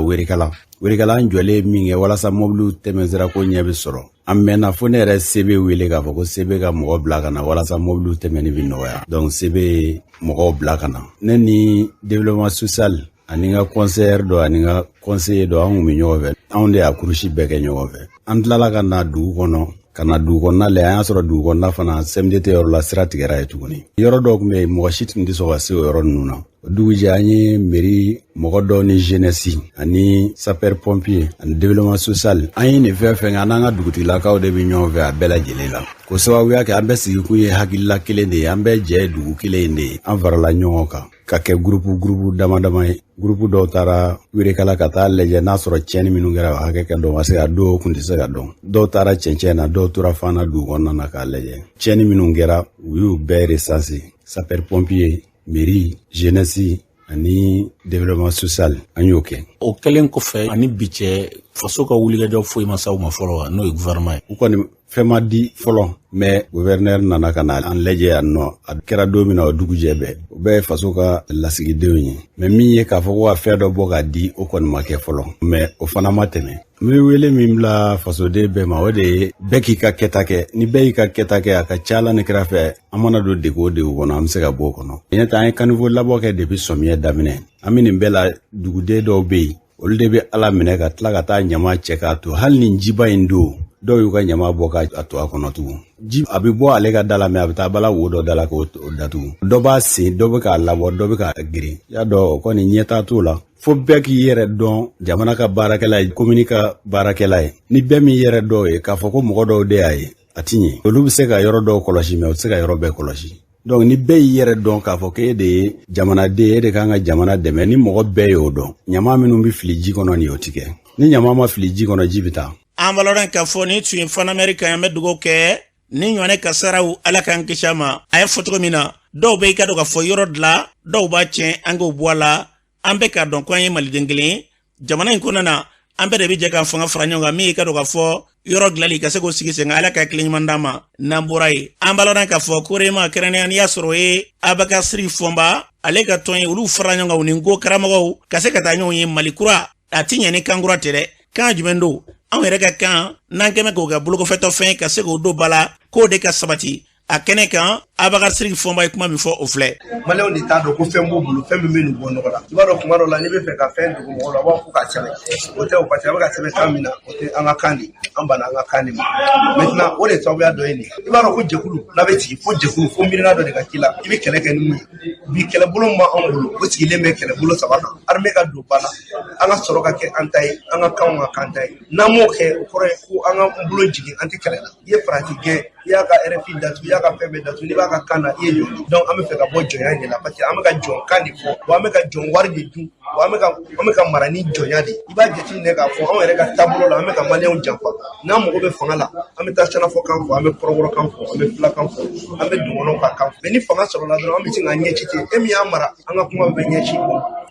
Werikala an jɔlen min kɛ walasa mobiliw tɛmɛsira ko ɲɛ bɛ sɔrɔ an mɛnna fo ne yɛrɛ sebe wele k'a fɔ ko sebe ka mɔgɔ bila ka na walasa mobiliw tɛmɛni bɛ nɔgɔya donc sebe ye mɔgɔw bila ka na ne ni développement social ani ka conseiller dɔ ani ka conseiller dɔ an kun bɛ ɲɔgɔn fɛ anw de y'a kurusi bɛɛ kɛ ɲɔgɔn fɛ an tilala ka na dugu kɔnɔ ka na dugu kɔnɔna lajɛ an y'a sɔrɔ dugu kɔnɔna fana CMDT yɔrɔ la sira tigɛra ye tuguni yɔrɔ dɔw tun bɛ yen mɔgɔ si tun tɛ sɔn ka se o yɔrɔ ninnu na o dugujɛ an ye mairie mɔgɔ dɔw ni jeunesse ani sapeur pompier ani développement social an ye nin fɛn fɛn kɛ an n'an ka dugutigilakaw de bɛ ɲɔgɔn fɛ a bɛɛ lajɛlen la ko sababuya kɛ an bɛɛ sigi kun ye hakilila kelen de ye an bɛɛ jɛ ye dugu kelen de ye an farala ɲɔgɔn kan ka kɛ groupe dama dama ye groupe dɔw taara Werikala ka taa lajɛ n'a sɔrɔ tiɲɛni minnu kɛra o hakɛ ka dɔn parce que a dɔw kun tɛ se ka dɔn dɔw taara cɛncɛn na dɔw tora Fana dugu kɔnɔna na k'a lajɛ tiɲɛni minnu kɛra u y'u bɛɛ recensé sapeur pompier mairie jeunesse ani développement social an y'o kɛ. O kɛlen kɔfɛ ani bi cɛ faso ka wulikajɔ foyi ma s'aw ma fɔlɔ wa n'o ye gouvernement ye. U kɔni fɛn ma di fɔlɔ mais gouverneur nana ka na an lajɛ yan nɔ a kɛra don min na o dugu jɛ bɛɛ o bɛɛ ye faso ka lasigidenw ye mais min ye k'a fɔ ko ka fɛn dɔ bɔ ka di o kɔni ma kɛ fɔlɔ mais o fana ma tɛmɛ n bɛ wele min bila fasoden bɛɛ ma o de ye bɛɛ k'i ka kɛta kɛ ni bɛɛ y'i ka kɛta kɛ a ka ca Ala ni kira fɛ an mana don degu o degu kɔnɔ an bɛ se ka bɔ o kɔnɔ ɲɛtɛ an ye caniveau labɔ kɛ depuis samiyɛ daminɛ an bɛ nin bɛɛ la duguden dɔw bɛ yen olu de bɛ Ala minɛ ka tila ka taa ɲama cɛ k'a to hali nin jiba in don dɔw y'u ka ɲama bɔ ka to a kɔnɔ tugun ji a bɛ bɔ ale ka da la mais a bɛ taa bala wo dɔ da la k'o datugu dɔ b'a sen dɔ bɛ k'a labɔ dɔ bɛ k'a girin y'a dɔn o kɔni ɲɛtaa t'o la fo bɛɛ k'i yɛrɛ dɔn jamana ka baarakɛla ye commune ka baarakɛla ye ni bɛɛ min yɛrɛ dɔw ye k'a fɔ ko mɔgɔ dɔw de y'a ye a ti ɲɛ olu bɛ se ka yɔrɔ dɔw kɔlɔsi mais u tɛ se ka yɔrɔ bɛɛ kɔlɔsi donc ni bɛɛ y'i yɛrɛ dɔn k'a fɔ k'e de ye jamanaden e de kan ka jamana dɛmɛ ni mɔgɔ bɛɛ y'o dɔn ɲama minnu bɛ fili ji kɔnɔ nin o ti kɛ ni ɲama ma fili ji kɔnɔ ji bɛ taa an baloran ka fɔ ni tun ye fan Amerika yan bɛ dugawu kɛ ni ɲɔgɔnɛ kasaraw Ala k'an kisi a ma a ye fɔ cogo min na dɔw bɛ i ka dɔn ka fɔ yɔrɔ dilan dɔw b'a tiɲɛ an k'o bɔ a la an bɛ k'a dɔn ko an ye maliden kelen ye jamana in kɔnɔna na an bɛɛ de bɛ jɛ k'an fanga fara ɲɔgɔn kan min i ka dɔn ka fɔ yɔrɔ dilanli ka se k'o sigi sen kan Ala ka hakili ɲuman d'an ma n'an bɔra yen an baloran ka fɔ korema kɛrɛnkɛrɛnnenya n'i y'a sɔrɔ o ye Abakari Fɔnba ale ka tɔn ye olu fara ɲɔgɔn kan u ni Ngo karamɔgɔw ka se ka taa ɲɔgɔn ye Mali kura a ti ɲɛ ni kan kura tɛ dɛ kan jumɛn don anw yɛrɛ ka kan n'an kɛmɛ k'o kɛ bolokofɛtɔ fɛn ka se k'o don ba la k'o de ka sabati a kɛnɛ kan Abakari Fɔnba ye kuma min fɔ o filɛ malɛnw de t'a dɔn ko fɛn b'u bolo fɛn min bɛ n'u bɔ nɔgɔ la i b'a dɔn kuma dɔw la n'i bɛ fɛ ka fɛn dogo mɔgɔ la u b'a fɔ k'a sɛbɛn o tɛ o parce que a bɛ ka sɛbɛn kan min na o tɛ an ka kan de an banna an ka kan de ma maintenant o de sababuya dɔ ye nin i b'a dɔn ko jɛkulu n'a bɛ sigi fo jɛkulu fo miirina dɔ de ka k'i la i bɛ kɛlɛ kɛ ni mun ye bi kɛlɛbolo min b'anw bolo o sigilen bɛ kɛlɛbolo 3 kan armée ka don ba la an ka sɔrɔ ka kɛ an ta ye an ka kanw ka kan ta ye n'an m'o kɛ o kɔrɔ ye ko an ka bolo jigin an tɛ kɛlɛ la i ye farati gɛn i y'a ka RFI datugu i y'a ka fɛn bɛɛ datugu n'i b'a ka kan na i ye jɔn donc an bɛ fɛ ka bɔ jɔnya in de la parce que an bɛ ka jɔn kan de fɔ wa an bɛ ka jɔn wari de dun wa an bɛ ka mara ni jɔnya de i b'a jateminɛ k'a fɔ anw yɛrɛ ka taabolo la an bɛ ka maliyɛnw janfa n'an mago bɛ fanga la an bɛ taa Sanafɔ kan fɔ an bɛ kɔrɔbɔrɔ kan fɔ an bɛ Fula kan fɔ an bɛ Dɔngɔnɔ ka kan fɔ mais ni fanga sɔrɔla dɔrɔn an bɛ se k'an ɲɛci ten e min y'a mara an ka kuma bɛ ɲɛci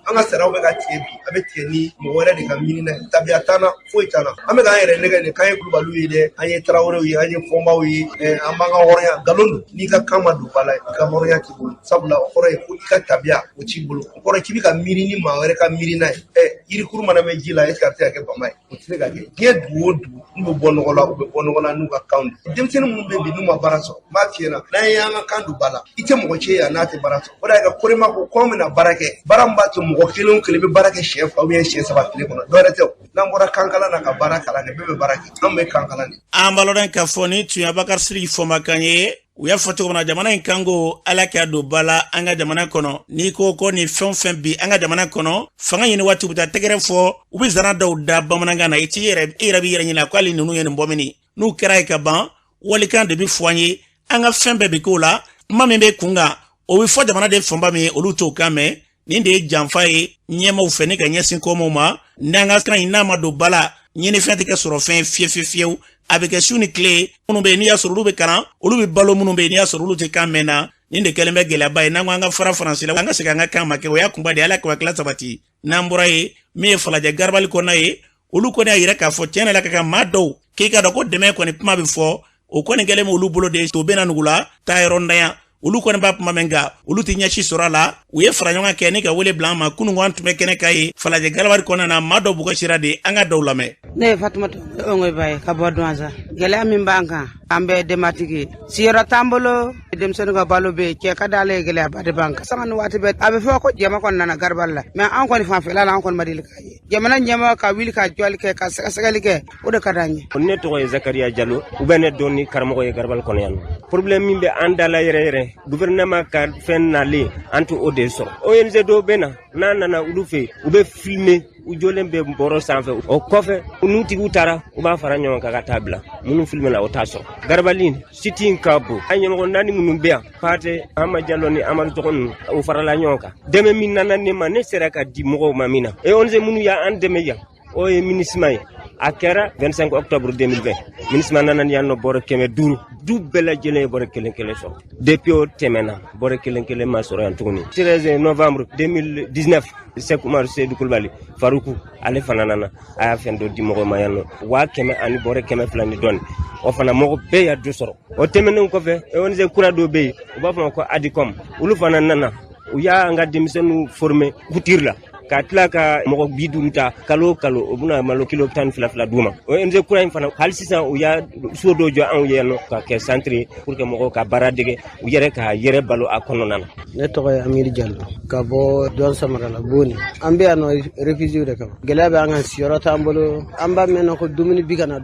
an ka saraw bɛ ka tigɛ bi a bɛ tigɛ ni mɔgɔ wɛrɛ de ka miirina ye tabiya t'an na foyi t'an na an bɛ k'an yɛrɛ nɛgɛ nin k'an ye Kulubaliw ye dɛ an ye Tarawelew ye an ye Fɔnbaw ye an b'an ka hɔrɔnya nkalon don n'i ka kan ma don ba la i ka hɔrɔnya t'i bolo sabula o kɔrɔ ye ko i ka tabiya o t'i bolo o kɔrɔ k'i bɛ ka miiri ni maa wɛrɛ ka miirina ye yirikuru mana mɛn ji la est-ce que a bɛ se ka kɛ bama ye o tɛ se ka kɛ diɲɛ dugu o dugu n'u bɛ bɔ nɔgɔ la u bɛ bɔ nɔgɔ la n'u ka kan don denmisɛnnin minnu bɛ bi n'u ma baara sɔrɔ n b'a f'i ɲɛna n'an ye an ka kan don ba la i tɛ mɔgɔ cɛ yan n'a tɛ baara sɔrɔ o de y'a kɛ Korema ko k'anw bɛna baara kɛ baara min b'a to mɔgɔ kelen o kelen bɛ baara kɛ siɲɛ 2 ou bien siɲɛ 3 tile kɔnɔ dɔwɛrɛ tɛ o n'an bɔra kan kalan na ka baara kalan kɛ bɛɛ bɛ baara kɛ an bɛ kan kalan de an baloran ka fɔ ni tun ye Abakari Fɔnba kan ye u y'a fɔ cogo min na jamana in kan ko Ala k'a don ba la an ka jamana kɔnɔ n'i ko ko ni fɛn fɛn bi an ka jamana kɔnɔ fanga ɲini waati u bɛ taa tɛgɛrɛ fɔ u bɛ zana dɔw da bamanankan na i yɛrɛ b'i yɛrɛ ɲini ko hali ninnu ye nin bɔ min n'u kɛra ye ka ban walikan de bɛ fɔ an ye an ka fɛn bɛɛ bɛ k'o la kuma min bɛ kun kan o bɛ fɔ jamanaden fanba min ye olu t'o kan mɛn nin de ye janfa ye ɲɛmaw fɛ ni ka ɲɛsin kɔmaw ma n'an ka kan in n'a ma don ba la ɲinifɛn tɛ kɛ sɔrɔ fɛn fiyewu a bɛ kɛ su ni tile minnu bɛ yen n'i y'a sɔrɔ olu bɛ kalan olu bɛ balo minnu bɛ yen n'i y'a sɔrɔ olu tɛ kan mɛn na nin de kɛlen bɛ gɛlɛyaba ye n'an ko an ka fara Faransi la an ka segin an ka kan ma kɛ o y'a kunba de Ala k'o hakili sabati n'an bɔra ye min ye Falajɛ Garabali kɔnɔna ye olu kɔni y'a yira k'a fɔ tiɲɛ yɛrɛ la ka kan maa dɔw k'i ka dɔn ko dɛmɛ kɔni kuma bɛ fɔ o kɔni kɛlen bɛ olu bolo de to bɛ na nugu la taa yɔrɔ ntanya olu kɔni b'a kuma mɛn nka olu tɛ ɲɛsi sɔrɔ a la u ye fara ɲɔgɔn kɛ ni ka wele bila an ma kunun an tun bɛ kɛnɛ ka ye Falajɛ Garabali kɔnɔna na maa dɔw bugɔsira de an ka dɔw lamɛn. Ne ye Fatumata Ongoy Baye ka bɔ Douentza gɛlɛya min b'an kan an bɛɛ denbatigi ye siyɔrɔ t'an bolo denmisɛnninw ka balo bɛ yen cɛ ka d'ale ye gɛlɛyaba de b'an kan sanga ni waati bɛɛ a bɛ fɔ ko jama kɔni nana Garabali la mais an kɔni fanfɛla la an kɔni ma deli k'a ye jamana ɲɛma ka wuli ka jɔli kɛ ka sɛgɛsɛgɛli kɛ o de ka d'an ye. Ne tɔgɔ ye Zakariya Jalo u bɛ ne dɔn ni karamɔgɔ ye Garabali kɔnɔ yan nɔ problème min bɛ an da la yɛrɛ gouvernement ka fɛn nalen an tɛ o de sɔrɔ ONG dɔw bɛ na n'an nana olu fɛ u bɛ filmer u jɔlen bɛ bɔrɔ sanfɛ o kɔfɛ n'u tigiw taara u b'a fara ɲɔgɔn kan ka taa bila minnu filmer la o t'a sɔrɔ Garabali site in ka bon an ɲɛmɔgɔ naani minnu bɛ yan Pate Ama Jalo ni Amadu tɔgɔ ninnu o farala ɲɔgɔn kan dɛmɛ min nana ne ma ne sera ka di mɔgɔw ma min na ONG minnu y'an dɛmɛ yan o ye MINUSMA ye a kɛra 25 octobre 2020 MINUSMA nana ni yan nɔ bɔrɔ 500 du bɛɛ lajɛlen ye bɔrɛ kelen kelen sɔrɔ depuis o tɛmɛna bɔrɛ kelen kelen ma sɔrɔ yan tuguni 13 novembre 2019 Sek Umar Seydou Kulibali Faruku ale fana nana a y'a fɛn dɔ di mɔgɔ ma yan nɔ 100 ani bɔrɛ 200 ni dɔɔni o fana mɔgɔ bɛɛ y'a do sɔrɔ o tɛmɛnen kɔfɛ ONG kura dɔ bɛ yen u b'a fɔ ma ko ADICOM olu fana nana u y'a an ka denmisɛnninw former couture la ka tila ka mɔgɔ 50 ta kalo kalo o bɛna malo kilo 12 d'u ma ONG kura in fana hali sisan u y'a so dɔ jɔ anw ye yan nɔ ka kɛ centre ye pour que mɔgɔw ka baara dege u yɛrɛ ka yɛrɛ balo a kɔnɔna na. Ne tɔgɔ ye Amiri Diallo ka bɔ Dɔn Samara la Boni an bɛ yan nɔ réfugié de kama gɛlɛya bɛ an kan siyɔrɔ t'an bolo an b'a mɛn ko dumuni bi kana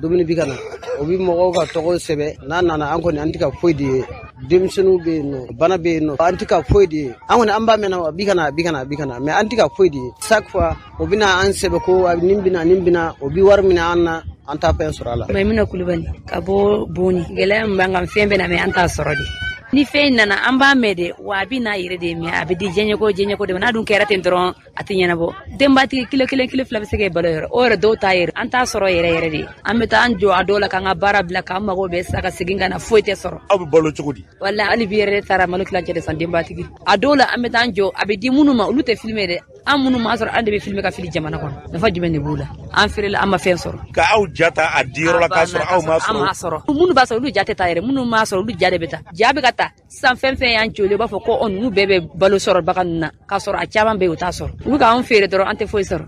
o bi mɔgɔw ka tɔgɔ sɛbɛn n'a nana an kɔni an tɛ ka foyi de ye denmisɛnninw bɛ yen nɔ bana bɛ yen nɔ an tɛ ka foyi de ye an kɔni an b'a mɛn bi kana mais an tɛ ka foyi de ye chaque fois o bɛna an sɛbɛn ko nin bɛna o bi wari minɛ an na an t'a fɛn sɔrɔ a la. Maimuna Kulibali ka bɔ Boni gɛlɛya min b'an kan fɛn bɛɛ na mɛ an t'a sɔrɔ de ni fɛn nana an b'a mɛn de wa a bɛ n'a yɛrɛ de mɛ a bɛ di jɛɲɛko de n'a dun kɛra ten dɔrɔn a tɛ ɲɛnabɔ denbatigi kilo kelen kilo fila bɛ se ka balo yɔrɔ o yɛrɛ dɔw t'a yɛrɛ an t'a sɔrɔ yɛrɛ de an bɛ taa an jɔ a dɔw la k'an ka baara bila k'an mago bɛɛ sa ka segin ka na foyi tɛ sɔrɔ. Aw bɛ balo cogo di? Wala hali bi yɛrɛ taara malo kilancɛ de san denbatigi a dɔw la an bɛ taa an jɔ a bɛ di minnu ma olu tɛ filmer dɛ an minnu m'a sɔrɔ an de bɛ filmer ka fili jamana kɔnɔ nafa jumɛn de b'u la an feerela an ma fɛn sɔrɔ. Ka aw jata a di yɔrɔ la k'a sɔrɔ aw m'a sɔrɔ. An m'a sɔrɔ minnu b'a sɔrɔ olu ja tɛ taa yɛrɛ minnu m'a sɔrɔ olu ja de bɛ taa ja bɛ ka taa sisan fɛn fɛn y'an joli u b'a fɔ ko ninnu bɛɛ bɛ balo sɔrɔ bagan ninnu na k'a sɔrɔ a caman bɛ yen u t'a sɔrɔ u bɛ k'an feere dɔrɔn an tɛ foyi sɔrɔ.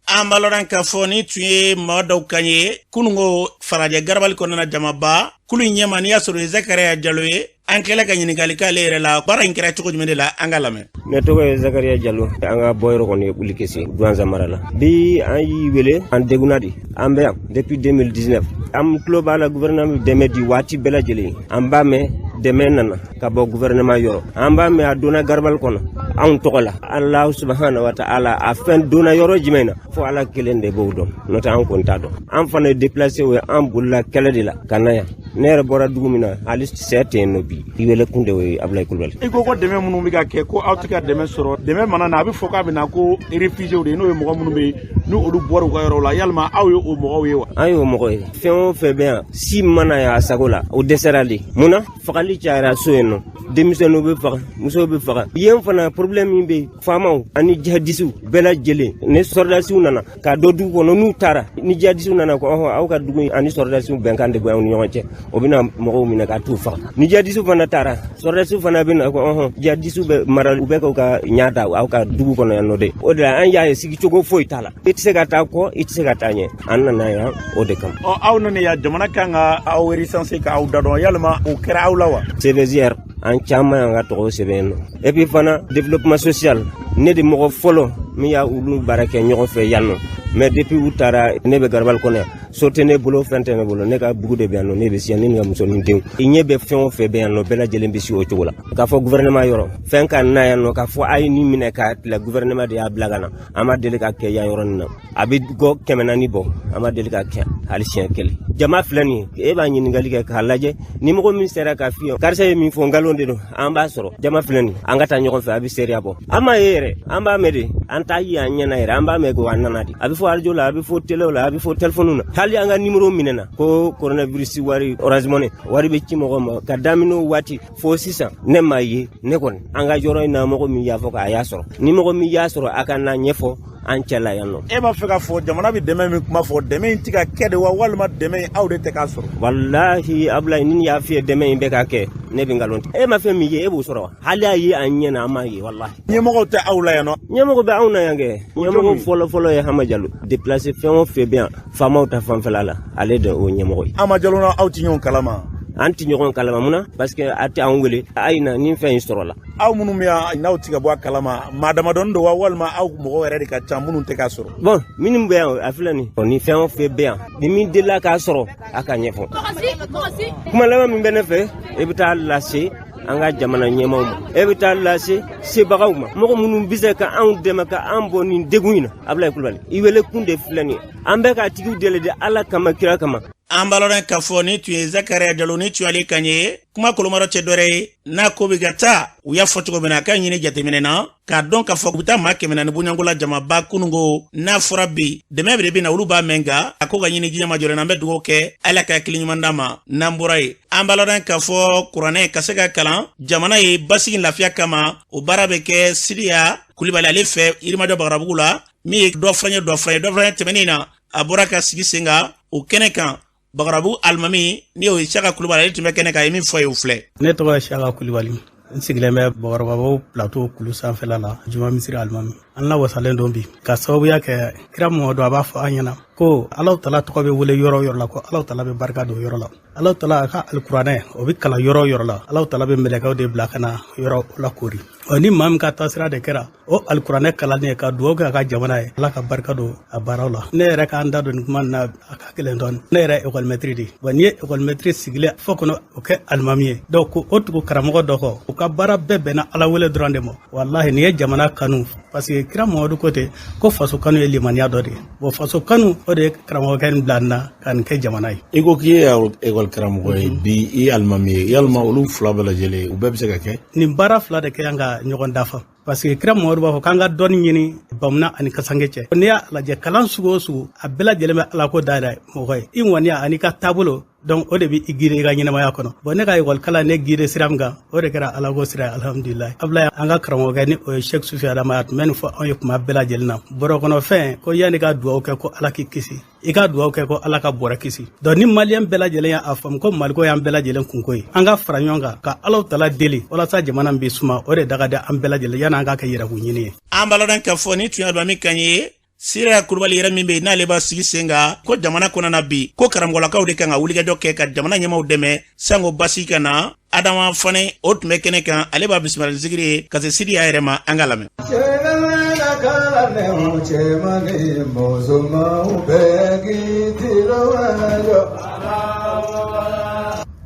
An baloran k'a fɔ ni tun ye maa dɔw kan ye kunungo Farajɛ Garabali kɔnɔna jamaba kulu in ɲɛma n'i y'a sɔrɔ Zakariya Jalo ye an kɛlen ka ɲininkali k'ale yɛrɛ la baara in kɛra cogo jumɛn de la an ka lamɛn. Ne tɔgɔ ye Zakariya Jalo an ka bɔ yɔrɔ kɔni ye Bulikesi Douan Zamara la bi an y'i wele an degunna de an bɛ yan depuis 2019 an tulo b'a la gouvernement dɛmɛ di waati bɛɛ lajɛlen an b'a mɛn dɛmɛ nana ka bɔ gouvernement yɔrɔ an b'a mɛn a donna Garabali kɔnɔ anw tɔgɔ la Alahu subhanahu wa ta'ala a fɛn donna yɔrɔ jumɛn na fo Ala kelen de b'o dɔn n'o tɛ an kɔni t'a dɔn an fana ye déplacé o ye an bolila kɛlɛ de la ka na yan ne yɛrɛ bɔra dugu min na hali sɛ tɛ yen nɔ bi i wele kun de o ye Abulaye Kulubali. I ko dɛmɛ minnu bɛ ka kɛ ko aw tɛ ka dɛmɛ sɔrɔ dɛmɛ mana na a bɛ fɔ k'a bɛ na ko réfugiés de n'o ye mɔgɔ minnu bɛ yen n'u olu bɔra u ka yɔrɔ la yalima aw ye o mɔgɔw ye wa. An y'o mɔgɔ ye fɛn o fɛn bɛ yan si mana y'a sago la o dɛsɛra de munna fagali cayara so yen nɔ denmisɛnninw bɛ faga musow bɛ faga yen fana problème min bɛ faamaw ani jihadisiw bɛɛ lajɛlen ni sɔrdasiw nana ka dɔ dugu kɔnɔ n'u taara ni jihadisiw nana ko aw ka dugu ani sɔrdasiw bɛnkan de bɛ aw ni ɲɔgɔn cɛ o bɛna mɔgɔw minɛ ka t'u faga ni jihadisiw fana taara sɔrdasiw fana bɛna ko jihadisiw bɛ mara u bɛ k'u ka ɲa da aw ka dugu kɔnɔ yan nɔ de o de la an y'a ye sigicogo foyi t'a la i tɛ se ka taa kɔ i tɛ se ka taa ɲɛ an nana yan o de kama. Aw nana yan jamana kan ka aw recensé ka aw da dɔn yalima o kɛra aw la wa. CVJR an caman y'an ka tɔgɔw sɛbɛn yen nɔ et puis fana développement social ne de mɔgɔ fɔlɔ min y'a olu baara kɛ ɲɔgɔn fɛ yan nɔ mais depuis u taara ne bɛ Garabali kɔnɔ yan so tɛ ne bolo fɛn tɛ ne bolo ne ka bugu de bɛ yan nɔ ne bɛ si yan ne ni ka muso ni denw i ɲɛ bɛ fɛn o fɛn bɛ yan nɔ bɛɛ lajɛlen bɛ si o cogo la k'a fɔ gouvernement yɔrɔ fɛn ka na yan nɔ k'a fɔ a ye nin minɛ k'a tila gouvernement de y'a bila ka na an ma deli ka kɛ yan yɔrɔ nin na a bɛ gɔ 400 bɔ an ma deli ka kɛ hali siɲɛ kelen jama filɛ nin ye e b'a ɲininkali kɛ k'a lajɛ ni mɔgɔ min sera k'a f'i ye karisa ye min fɔ nkalon de don an b'a sɔrɔ jama filɛ nin an ka taa ɲɔgɔn fɛ a bɛ seereya bɔ an m'a ye yɛrɛ an b'a mɛn de an t'a ye an ɲɛna yɛrɛ an b'a mɛn ko an nana de a bɛ fɔ arajo la a bɛ fɔ télé la a bɛ fɔ téléphone na hali an ka numéro minɛna ko coronavirus wari Orange Money wari bɛ ci mɔgɔ ma ka daminɛ o waati fo sisan ne m'a ye ne kɔni an ka yɔrɔ in na mɔgɔ min y'a fɔ k'a y'a sɔrɔ ni mɔgɔ min y'a sɔrɔ a ka na ɲɛfɔ an cɛ la yan nɔ. E b'a fɛ k'a fɔ jamana bɛ dɛmɛ min kuma fɔ dɛmɛ in tɛ ka kɛ de wa walima dɛmɛ in aw de tɛ k'a sɔrɔ. Walahi Abulaye ni y'a f'i ye dɛmɛ in bɛ ka kɛ ne bɛ nkalon tigɛ e ma fɛn min ye e b'o sɔrɔ wa hali a ye an ɲɛna an m'a ye walahi. ɲɛmɔgɔw tɛ aw la yan nɔ. ɲɛmɔgɔ bɛ anw na yan kɛ ɲɛmɔgɔ fɔlɔ ye Hama Jalo déplacé fɛn o fɛn bɛ yan faamaw ta fanfɛla la ale de o ɲɛmɔgɔ ye. Hama Jalo na aw tɛ ɲɔgɔn kalama. an tɛ ɲɔgɔn kalama mun na parce que a tɛ an wele a ye na nin fɛn in sɔrɔ la. Aw minnu bɛ yan n'aw tɛ ka bɔ a kalama maa damadɔni don wa walima aw mɔgɔ yɛrɛ de ka ca minnu tɛ k'a sɔrɔ. Bon minnu bɛ yan a filɛ nin ni fɛn o fɛn bɛ yan ni min delila k'a sɔrɔ a ka ɲɛfɔ. kuma laban min bɛ ne fɛ e bɛ taa lase an ka jamana ɲɛmaaw ma e bɛ taa lase sebagaw ma mɔgɔ minnu bɛ se ka anw dɛmɛ ka an bɔ nin degun in na Abulaye Kulubali i wele kun de filɛ nin ye an bɛ ka tigiw deli de Ala kama kira kama. an baloran k'a fɔ ni tun ye Zakaria Jalo ni tun ale kan ye kuma kolomaro cɛ dɔrɛ ye n'a ko bɛ ka taa u y'a fɔ cogo min na a ka ɲini jateminɛ na k'a dɔn k'a fɔ u bɛ taa maa 400 ni Buɲangola jamaba kunungo n'a fɔra bi dɛmɛ de bɛ na olu b'a mɛn nka a ko ka ɲini diɲɛ majɔlen na an bɛ dugawu kɛ Ala ka hakili ɲuman d'a ma n'an bɔra ye an baloran k'a fɔ kuranɛ ka se ka kalan jamana ye basigi lafiya kama o baara bɛ kɛ Siriya Kulibali ale fɛ Yirimajɔ Bagarabugu la min ye dɔ fana tɛmɛnen na a bɔra ka sigi sen kan o kɛnɛ kan Bagarabugu alimami ni o ye Saka Kulibali ale tun bɛ kɛnɛ kan a ye min fɔ ye o filɛ. Ne tɔgɔ ye Saka Kulibali n sigilen bɛ Bagarabugu plateau kulu sanfɛla la Juma misiri alimami an la wasalen don bi ka sababuya kɛ kira Mamadu a b'a fɔ an ɲɛna ko Alahu Taala tɔgɔ bɛ wele yɔrɔ o yɔrɔ la ko Alahu Taala bɛ barika don yɔrɔ la Alahu Taala a ka alikuranɛ o bɛ kalan yɔrɔ o yɔrɔ la Alahu Taala bɛ mɛlɛkɛw de bila ka na yɔrɔ la kori ni maa min ka taasira de kɛra o alikuranɛ kalanni ka dugawu kɛ a ka jamana ye Ala ka barika don a baaraw la ne yɛrɛ k'an da don nin kuma na a ka gɛlɛn dɔɔni ne yɛrɛ école maître de wa n'i ye école maître sigilen fɔ kɔnɔ o kɛ alimami ye donc ko o tugu karamɔgɔ dɔ kɔ o ka baara bɛɛ bɛnna Ala wele dɔrɔn de ma walahi nin ye jamana kanu parce que kira Mamadu ko ten ko faso kanu ye limaniya dɔ de ye bon faso kanu o de ye karamɔgɔkɛ nin bila nin na ka nin kɛ jamana ye. I ko k'i ye école karamɔgɔ ye bi i alimami ye yalima olu fila bɛɛ lajɛlen u bɛɛ bɛ se ka kɛ. Nin baara fila de kɛ yan ka ɲɔgɔn dafa parce que kira Mamadu b'a fɔ k'an ka dɔnni ɲini bamuna ani kasange cɛ n'i y'a lajɛ kalan sugu o sugu a bɛɛ lajɛlen bɛ Ala ko dayɛlɛ mɔgɔ ye i ŋɔniya ani ka taabolo donc o de bɛ i gire i ka ɲɛnamaya kɔnɔ bon ne ka école kalan ne gire sira min kan o de kɛra Ala ko sira ye alhamdulilayi Abulayi an ka karamɔgɔkɛ ni o ye Cheikh Sufi Adama a tun bɛ nin fɔ anw ye kuma bɛɛ lajɛlen na bɔrɔ kɔnɔ fɛn ko yanni ka dugawu kɛ ko Ala k'i kisi i ka dugawu kɛ ko Ala ka bɔrɛ kisi donc ni maliyɛn bɛɛ lajɛlen y'a faamu ko Maliko y'an bɛɛ lajɛlen kunko ye an ka fara ɲɔgɔn kan ka Alahu Taala deli walasa jamana bɛ suma o de daga di an bɛɛ lajɛlen yanni an ka kɛ yɛrɛkun ɲini ye. An baloran k'a fɔ ni tun ye alimami kan ye Siriya Kulibali yɛrɛ min bɛ yen n'ale b'a sigi sen kan ko jamana kɔnɔna bi ko karamɔgɔlakaw de kan ka wulikajɔ kɛ ka jamana ɲɛmaaw dɛmɛ sanko basi ka na Adama Fane o tun bɛ kɛnɛ kan ale b'a bisimila ni zikiri ye ka se Siriya yɛrɛ ma an ka lamɛn.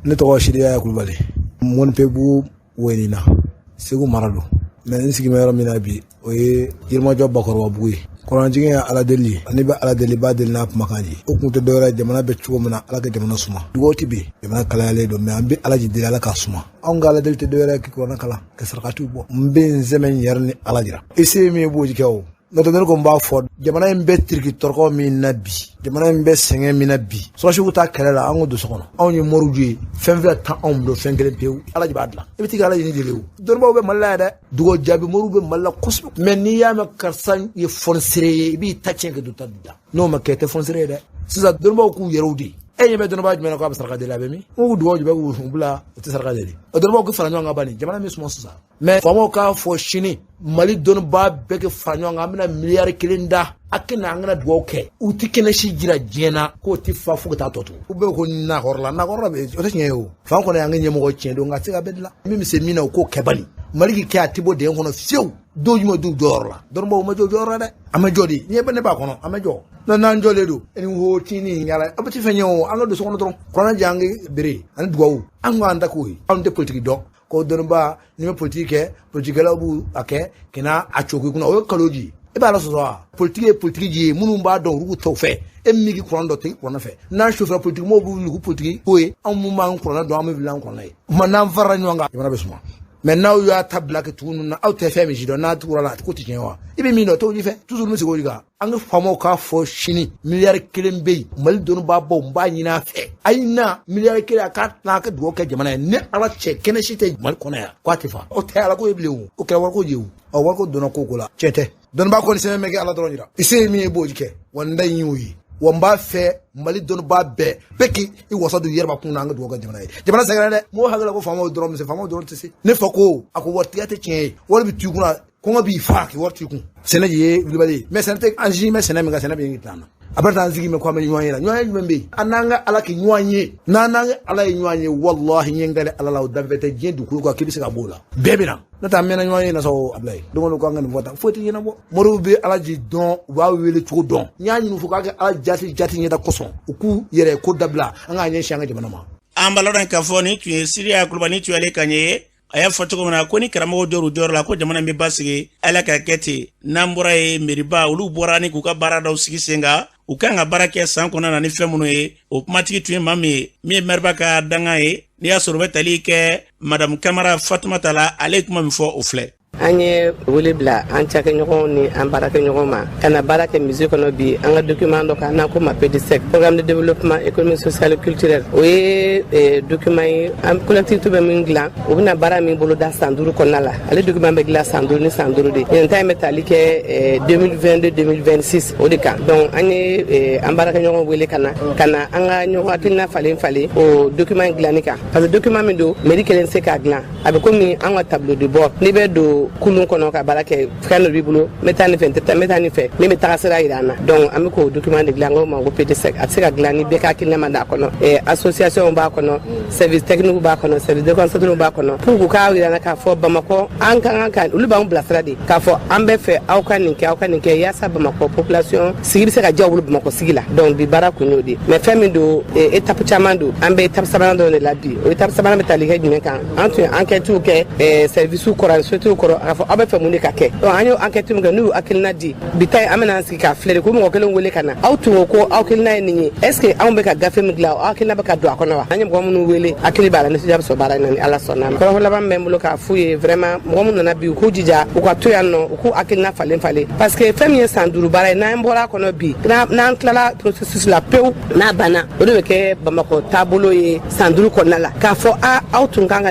Ne tɔgɔ Siriya Kulibali Mɔnipebu Wɛnina Segu mara don mais n sigimɛ yɔrɔ min na bi o ye Yirimajɔ Bakɔrɔbabugu ye kuranjigin ye Ala deli ye ani bɛ Ala deli b'a deli n'a kumakan ye o kun tɛ dɔwɛrɛ jamana bɛ cogo min na Ala ka jamana suma dugawu tɛ bi jamana kalayalen don mais an bɛ Ala deli Ala ka suma anw ka Ala deli tɛ dɔwɛrɛ k'i kuranɛ kalan ka sarakatiw bɔ n bɛ n sɛmɛ yɛrɛ ni Ala jira i se min ye b'o kɛ o n'o tɛ ne ko n b'a fɔ jamana in bɛ tiriki tɔrɔkɔ min na bi jamana in bɛ sɛgɛn min na bi sɔrɔsiw ta kɛlɛ la an ko don so kɔnɔ anw ye moriw ye fɛn fɛn tan anw bolo fɛn kelen pewu Ala de b'a dilan i bɛ tigɛ Ala ɲini jeli o dɔnnibaw bɛ Mali la yan dɛ dugawu jaabi moriw bɛ Mali la kosɛbɛ mais n'i y'a mɛn karisa ye fɔnisere ye i b'i ta tiɲɛ kɛ don ta da n'o ma kɛ tɛ fɔnisere ye dɛ sisan dɔnnibaw k'u yɛrɛw de e ɲɛ bɛ dɔnnibaw jumɛn na k'a bɛ saraka deli a bɛ min k'u dugawu jumɛn k'u bila u tɛ saraka deli o dɔnnibaw k'u fara ɲɔgɔn kan bani jamana min suma sisan mais faamaw k'a fɔ sini Mali dɔnnibaa bɛɛ kɛ fara ɲɔgɔn kan an bɛna miliyari 1 da a kɛ na an kana dugawu kɛ u tɛ kɛnɛ si jira diɲɛ na k'o tɛ fa fo ka taa tɔ to u bɛɛ ko nakɔrɔla bɛ o tɛ tiɲɛ ye o fan kɔnɔ y'an ka ɲɛmɔgɔ tiɲɛ don nka se ka bɛɛ dilan min bɛ se min na o k'o kɛ bani Mali k'i kɛ a tɛ bɔ dingɛ kɔnɔ fiyewu dɔw jumɛn t'u jɔyɔrɔ la dɔnnibaw ma jɔ jɔyɔrɔ la dɛ an bɛ jɔ de ɲɛ bɛ ne b'a kɔnɔ an bɛ jɔ n'an jɔlen don ni wo tini yala a bɛ ti fɛn ye o an ka don so kɔnɔ dɔrɔn kuranɛ jɛ an ka bere ani dugawu an k'an da k'o ye anw tɛ politiki dɔn ko dɔnnibaa ni bɛ politiki kɛ politikikɛlaw b'u a kɛ kɛnɛ a cogo kunna o ye kalo ji i b'a la sɔsɔ wa politiki ye politiki ji ye minnu b'a dɔn olu t'o fɛ e min k'i kuranɛ dɔ tɛ kuranɛ fɛ n'an sufɛ politiki mɔgɔw b'u wuli k'u politiki ko ye anw mun b'an kuranɛ dɔn an bɛ wuli an kuranɛ ye o tuma n'an farala ɲɔgɔn kan jamana bɛ suma mais n'aw y'a ta bila kɛ tugun na aw tɛ fɛn min si dɔn n'a tugura la ko tɛ tiɲɛ wa i bɛ min dɔn t'o ɲɛfɛ toujours n bɛ segin o de kan an ka faamaw k'a fɔ sini miliyari 1 bɛ yen Mali dɔnnibabaw n b'a ɲini a fɛ a ye na miliyari 1 a k'a tila a ka dugawu kɛ jamana ye ni Ala cɛ kɛnɛ si tɛ Mali kɔnɔ yan k'a tɛ fa o tɛ Ala ko ye bilen o kɛra wariko ye o wariko donna ko la tiɲɛ tɛ dɔnnibaa kɔni sɛbɛn bɛ kɛ Ala dɔrɔn jira i se ye min ye b'o kɛ wa n da in y'o ye wa n b'a fɛ Mali dɔnnibaa bɛɛ k'i wasa don i yɛrɛ kun na an ka dugawu kɛ jamana ye jamana sɛgɛrɛ dɛ mɔgɔw hakili la ko faamaw dɔrɔn misɛn faamaw dɔrɔn tɛ se ne fɔ ko a ko waritigiya tɛ tiɲɛ ye wari bɛ t'u kunna kɔngɔ b'i fa k'i wari t'u kun sɛnɛ ye wulibali ye mais sɛnɛ tɛ an si mɛn sɛnɛ min kan sɛnɛ bɛ yen tan na a bɛ taa an sigi mɛn ko an bɛ ɲɔgɔn ye la ɲɔgɔn ye jumɛn bɛ yen an n'an ka Ala kɛ ɲɔgɔn ye n'an ka Ala ye ɲɔgɔn ye walahi ɲɛ gale Ala la o danfɛ tɛ diɲɛ dugukolo kan k'i bɛ se ka b'o la bɛɛ bɛ na n'o tɛ an mɛnna ɲɔgɔn ye na sɔn Abulayi don o don k'an ka nin fɔ tan foyi tɛ ɲɛnabɔ moriw bɛ Ala ji dɔn u b'a wele cogo dɔn n y'a ɲini fo k'a kɛ Ala jati ɲɛda kosɔn u k'u yɛrɛ ko dabila an k'a ɲɛsin an ka jamana ma. An baloran k'a fɔ ni tun ye Siriya Kulibali ni tun y'ale kan ye a y'a fɔ cogo min na ko ni karamɔgɔ jɔr'u jɔyɔrɔ la ko jamana bɛ basigi ala ka kɛ ten n'an bɔra ye meriba olu bɔra ni k'u ka baara dɔw sigi sen kan u kan ka baara kɛ san kɔnɔna na ni fɛn minnu ye o kumatigi tun ye maa min ye min ye mɛriba ka danga ye n'i y'a sɔrɔ u bɛ tali kɛ madame Kamara Fatumata la ale ye kuma min fɔ o filɛ. An ye wele bila an cakɛɲɔgɔnw ni an baarakɛɲɔgɔn ma ka na baara kɛ musée kɔnɔ bi an ka document dɔ kan n'an ko ma PDSEC programme de développement économique social et culturel o ye document ye an collectivité bɛ min dilan o bɛna baara min bolo da san 5 kɔnɔna la ale document bɛ dilan san 5 ni san 5 de ɲinɛ ta in bɛ tali kɛ 2022-2026 o de kan donc an ye an baarakɛɲɔgɔn wele ka na an ka ɲɔgɔn hakilina falen o document dilanni kan parce que document min don mairie kelen tɛ se k'a dilan a bɛ komi an ka tableau de bord n'i bɛ don kulun kɔnɔ ka baara kɛ fɛn dɔ b'i bolo n bɛ taa nin fɛ n tɛ taa n bɛ taa nin fɛ min bɛ taga sira yira an na donc an bɛ k'o document de dilan n ko ma ko PDSEC a tɛ se ka dilan ni bɛɛ ka hakilina ma d'a kɔnɔ association b'a kɔnɔ service technique b'a kɔnɔ service déconcentré b'a kɔnɔ pour que k'a yira an na k'a fɔ Bamakɔ an ka olu b'an bilasira de k'a fɔ an bɛ fɛ aw ka nin kɛ yaasa Bamakɔ population sigi bɛ se ka diya olu Bamakɔ sigi la donc bi baara kun y'o de mais fɛn min don étape caman don an bɛ étape sabanan dɔ de la bi o étape sabanan bɛ tali kɛ jumɛn kan an tun ye enquêtes kɛ service kɔrɔ société kɔrɔ a fɔ aw bɛ fɛ mun de ka kɛ donc an y'o enquête min kɛ n'u y'u hakilina di bi ta an bɛna an sigi k'a filɛ de ko mɔgɔ kelen wele ka na aw tun ko aw hakilina ye nin ye est ce que anw bɛ ka gafe min dilan aw hakilina bɛ ka don a kɔnɔ wa an ye mɔgɔ minnu wele hakili b'a la nisɔndiya bɛ sɔrɔ baara in na ni ala sɔnna ma kɔrɔfɔ laban bɛ n bolo k'a f'u ye vraiment mɔgɔ minnu nana bi u k'u jija u ka to yan nɔ u k'u hakilina falen parce que fɛn min ye san 5 baara ye n'an bɔra a kɔnɔ bi n'an tilala processus la pewu n'a banna o de bɛ kɛ Bamakɔ taabolo ye san 5 kɔnɔna la k'a fɔ aw tun kan ka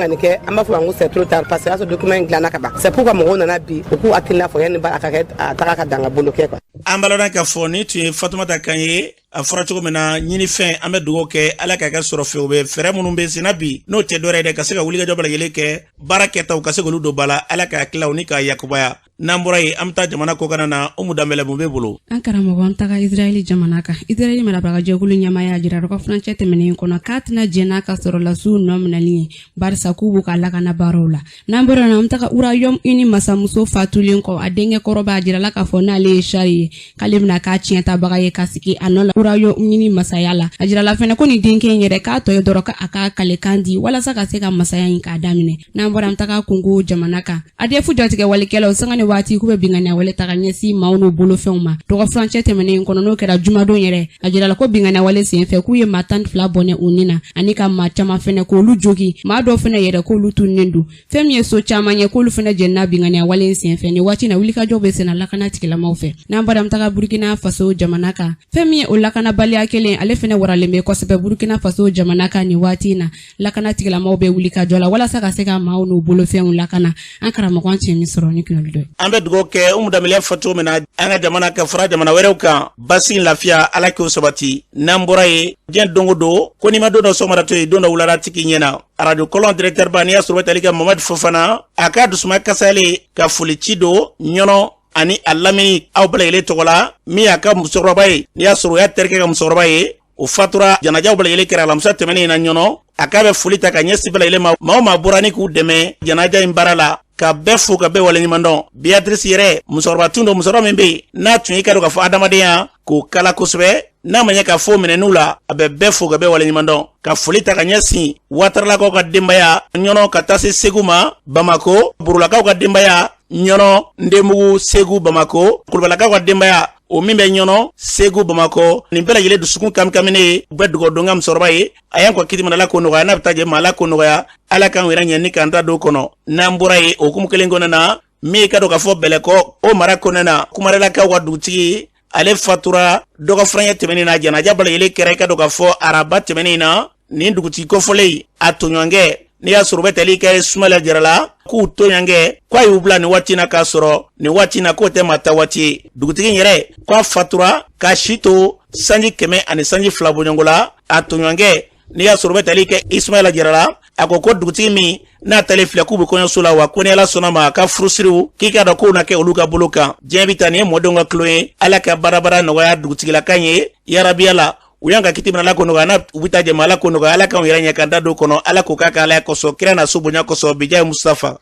nin kɛ an b'a fɔ an ko c'est trop tard parce que y'a sɔrɔ document in dilanna ka ban c'est pour que mɔgɔw nana bi u k'u hakilina fɔ yanni baara ka kɛ a taga ka dan ka bolo kɛ quoi. An balona ka fɔ ni tun ye Fatumata kan ye a fɔra cogo min na ɲini fɛn an bɛ dugawu kɛ ala ka kɛ sɔrɔ fɛ u bɛ fɛɛrɛ minnu bɛ senna bi n'o tɛ dɔwɛrɛ dɛ ka se ka wulikajɔ bɛɛ lajɛlen kɛ baara kɛtaw ka se k'olu don ba la ala ka tilaw ni ka yakubaya n'an bɔra yen an bɛ taa jamana kɔkan na Umu Danbɛlɛ mun bɛ bolo. An karamɔgɔ an taga Israɛli jamana kan Israɛli marabagajɛkulu ɲɛmaa y'a jira ka furancɛ tɛmɛnen kɔnɔ k'a tɛna jɛn n'a ka sɔrɔlasiw nɔ minɛli ye barisa k'u b'u ka lakana baaraw la n'an bɔra na an bɛ taga Urayɔmu Uni masamuso fatulen kɔ a denkɛ kɔrɔ b'a jira la k'a fɔ n'ale ye sari ye k'ale bɛna k'a tiɲɛtabaga ye ka sigi a nɔ la Urayɔmu Uni masaya la a jira la fɛnɛ ko nin denkɛ in yɛrɛ k'a tɔ ye dɔrɔn a ka kalekan di walasa ka se ka masaya in k'a daminɛ n'an bɔra an taga Kungo jamana kan a defu jatigɛ walikɛlaw sanga ni waati k'u bɛ bingani wale taga ɲɛsi maaw n'u bolofɛnw ma dɔgɔ furancɛ tɛmɛnen kɔnɔ n'o kɛra jumadon yɛrɛ a jira la ko bingani wale senfɛ k'u ye maa 12 bɔnɛ u ni na ani ka maa caman fɛnɛ k'olu jogi maa dɔw fɛnɛ yɛrɛ k'olu tunnen don fɛn min ye so caman ye k'olu fɛnɛ jɛnna bingani wale senfɛ ni waati na wulikajɔ bɛ senna lakana tigilamaw fɛ n'an bɔra an taga Burkina Faso jamana kan fɛn min ye o lakanabaliya kelen ale fɛnɛ waralen bɛ kosɛbɛ Burkina Faso jamana kan ni waati na lakana tigilamaw bɛ wulikajɔ la walasa ka se ka maaw n'u bolofɛnw lakana an karamɔgɔ an cɛ min sɔrɔ ni kinoli dɔ an bɛ dugawu kɛ Umu Danbɛlɛ fɔ cogo min na an ka jamana ka fara jamana wɛrɛw kan basi lafiya ala k'o sabati n'an bɔra ye diɲɛ don o don ko n'i ma don dɔ sɔgɔmada to yen don dɔ wulada tigi ɲɛna radio kolon directeur ba n'i y'a sɔrɔ tali kɛ Mamadu Fofana a ka dusuma kasale ka foli ci do ɲɔnɔ ani a lamini aw bɛɛ lajɛlen tɔgɔ la min y'a ka musokɔrɔba ye n'i y'a sɔrɔ o y'a terikɛ ka musokɔrɔba ye o fatura janajaw bɛɛ lajɛlen kɛra alamisa tɛmɛnen in na ɲɔnɔ a k'a bɛ foli ta ka ɲɛsin bɛɛ lajɛlen ma maa o maa bɔra ni k'u dɛmɛ janaja in baara la ka bɛɛ fo ka bɛɛ waleɲuman dɔn Beatrice yɛrɛ musokɔrɔba tun don musokɔrɔba min bɛ yen n'a tun ye ka don k'a fɔ adamadenya k'o kala kosɛbɛ n'a ma ɲɛ ka fɔ minɛnnu la a bɛ bɛɛ fo ka bɛɛ waleɲuman dɔn ka foli ta ka ɲɛsin Wataralakaw ka denbaya ɲɔnɔ ka taa se Segu ma Bamako Burulakaw ka denbaya ɲɔnɔ Ndenbugu Segu Bamako Kulubalakaw ka denbaya o min bɛ ɲɔnɔ Segu Bamako nin bɛɛ lajɛlen dusukun kamikaminen ye u bɛ dugawu don n ka musokɔrɔba ye a y'an kɔ kitimana ala ko nɔgɔya n'a bɛ taa jɛ ma ala ko nɔgɔya ala k'an yɛrɛ ɲɛ ni k'an ta don kɔnɔ n'an bɔra ye o hukumu kelen kɔnɔna na min ka don k'a fɔ Bɛlɛkɔ o mara kɔnɔna na Kumarelakaw ka dugutigi ale fatura dɔgɔ furancɛ tɛmɛnen na janaja bɛɛ lajɛlen kɛra i ka don k'a fɔ araba tɛmɛnen na nin dugutigi kɔfɔlen a toɲɔgɔnkɛ n'i y'a sɔrɔ u bɛ tali kɛ Sumala Jarala k'u toɲɔgɔnkɛ k'a y'u bila nin waati na k'a sɔrɔ nin waati na k'o tɛ maa ta waati ye dugutigi yɛrɛ k'a fatura k'a si to sanji 100 ani sanji 2 bɔɲɔgɔnko la a toɲɔgɔnkɛ n'i y'a sɔrɔ u bɛ tali kɛ Ismaila Jarala a ko dugutigi min n'a tali filɛ k'u bɛ kɔɲɔso la wa ko ni ala sɔnna ma a ka furusiriw k'i ka dɔn k'o na kɛ olu ka bolo kan diɲɛ bɛ taa nin ye mɔdenw ka tulon ye ala ka baarabara nɔgɔya dugutigilakan ye yarabiya la u y'an ka kiti mina ala ko nɔgɔya n'a u bɛ taa jɛma ala ko nɔgɔya ala k'anw yɛrɛ ɲɛ k'an da don kɔnɔ ala k'o k'a ka ala kosɔn kira na so bonya kosɔn bija Mustafa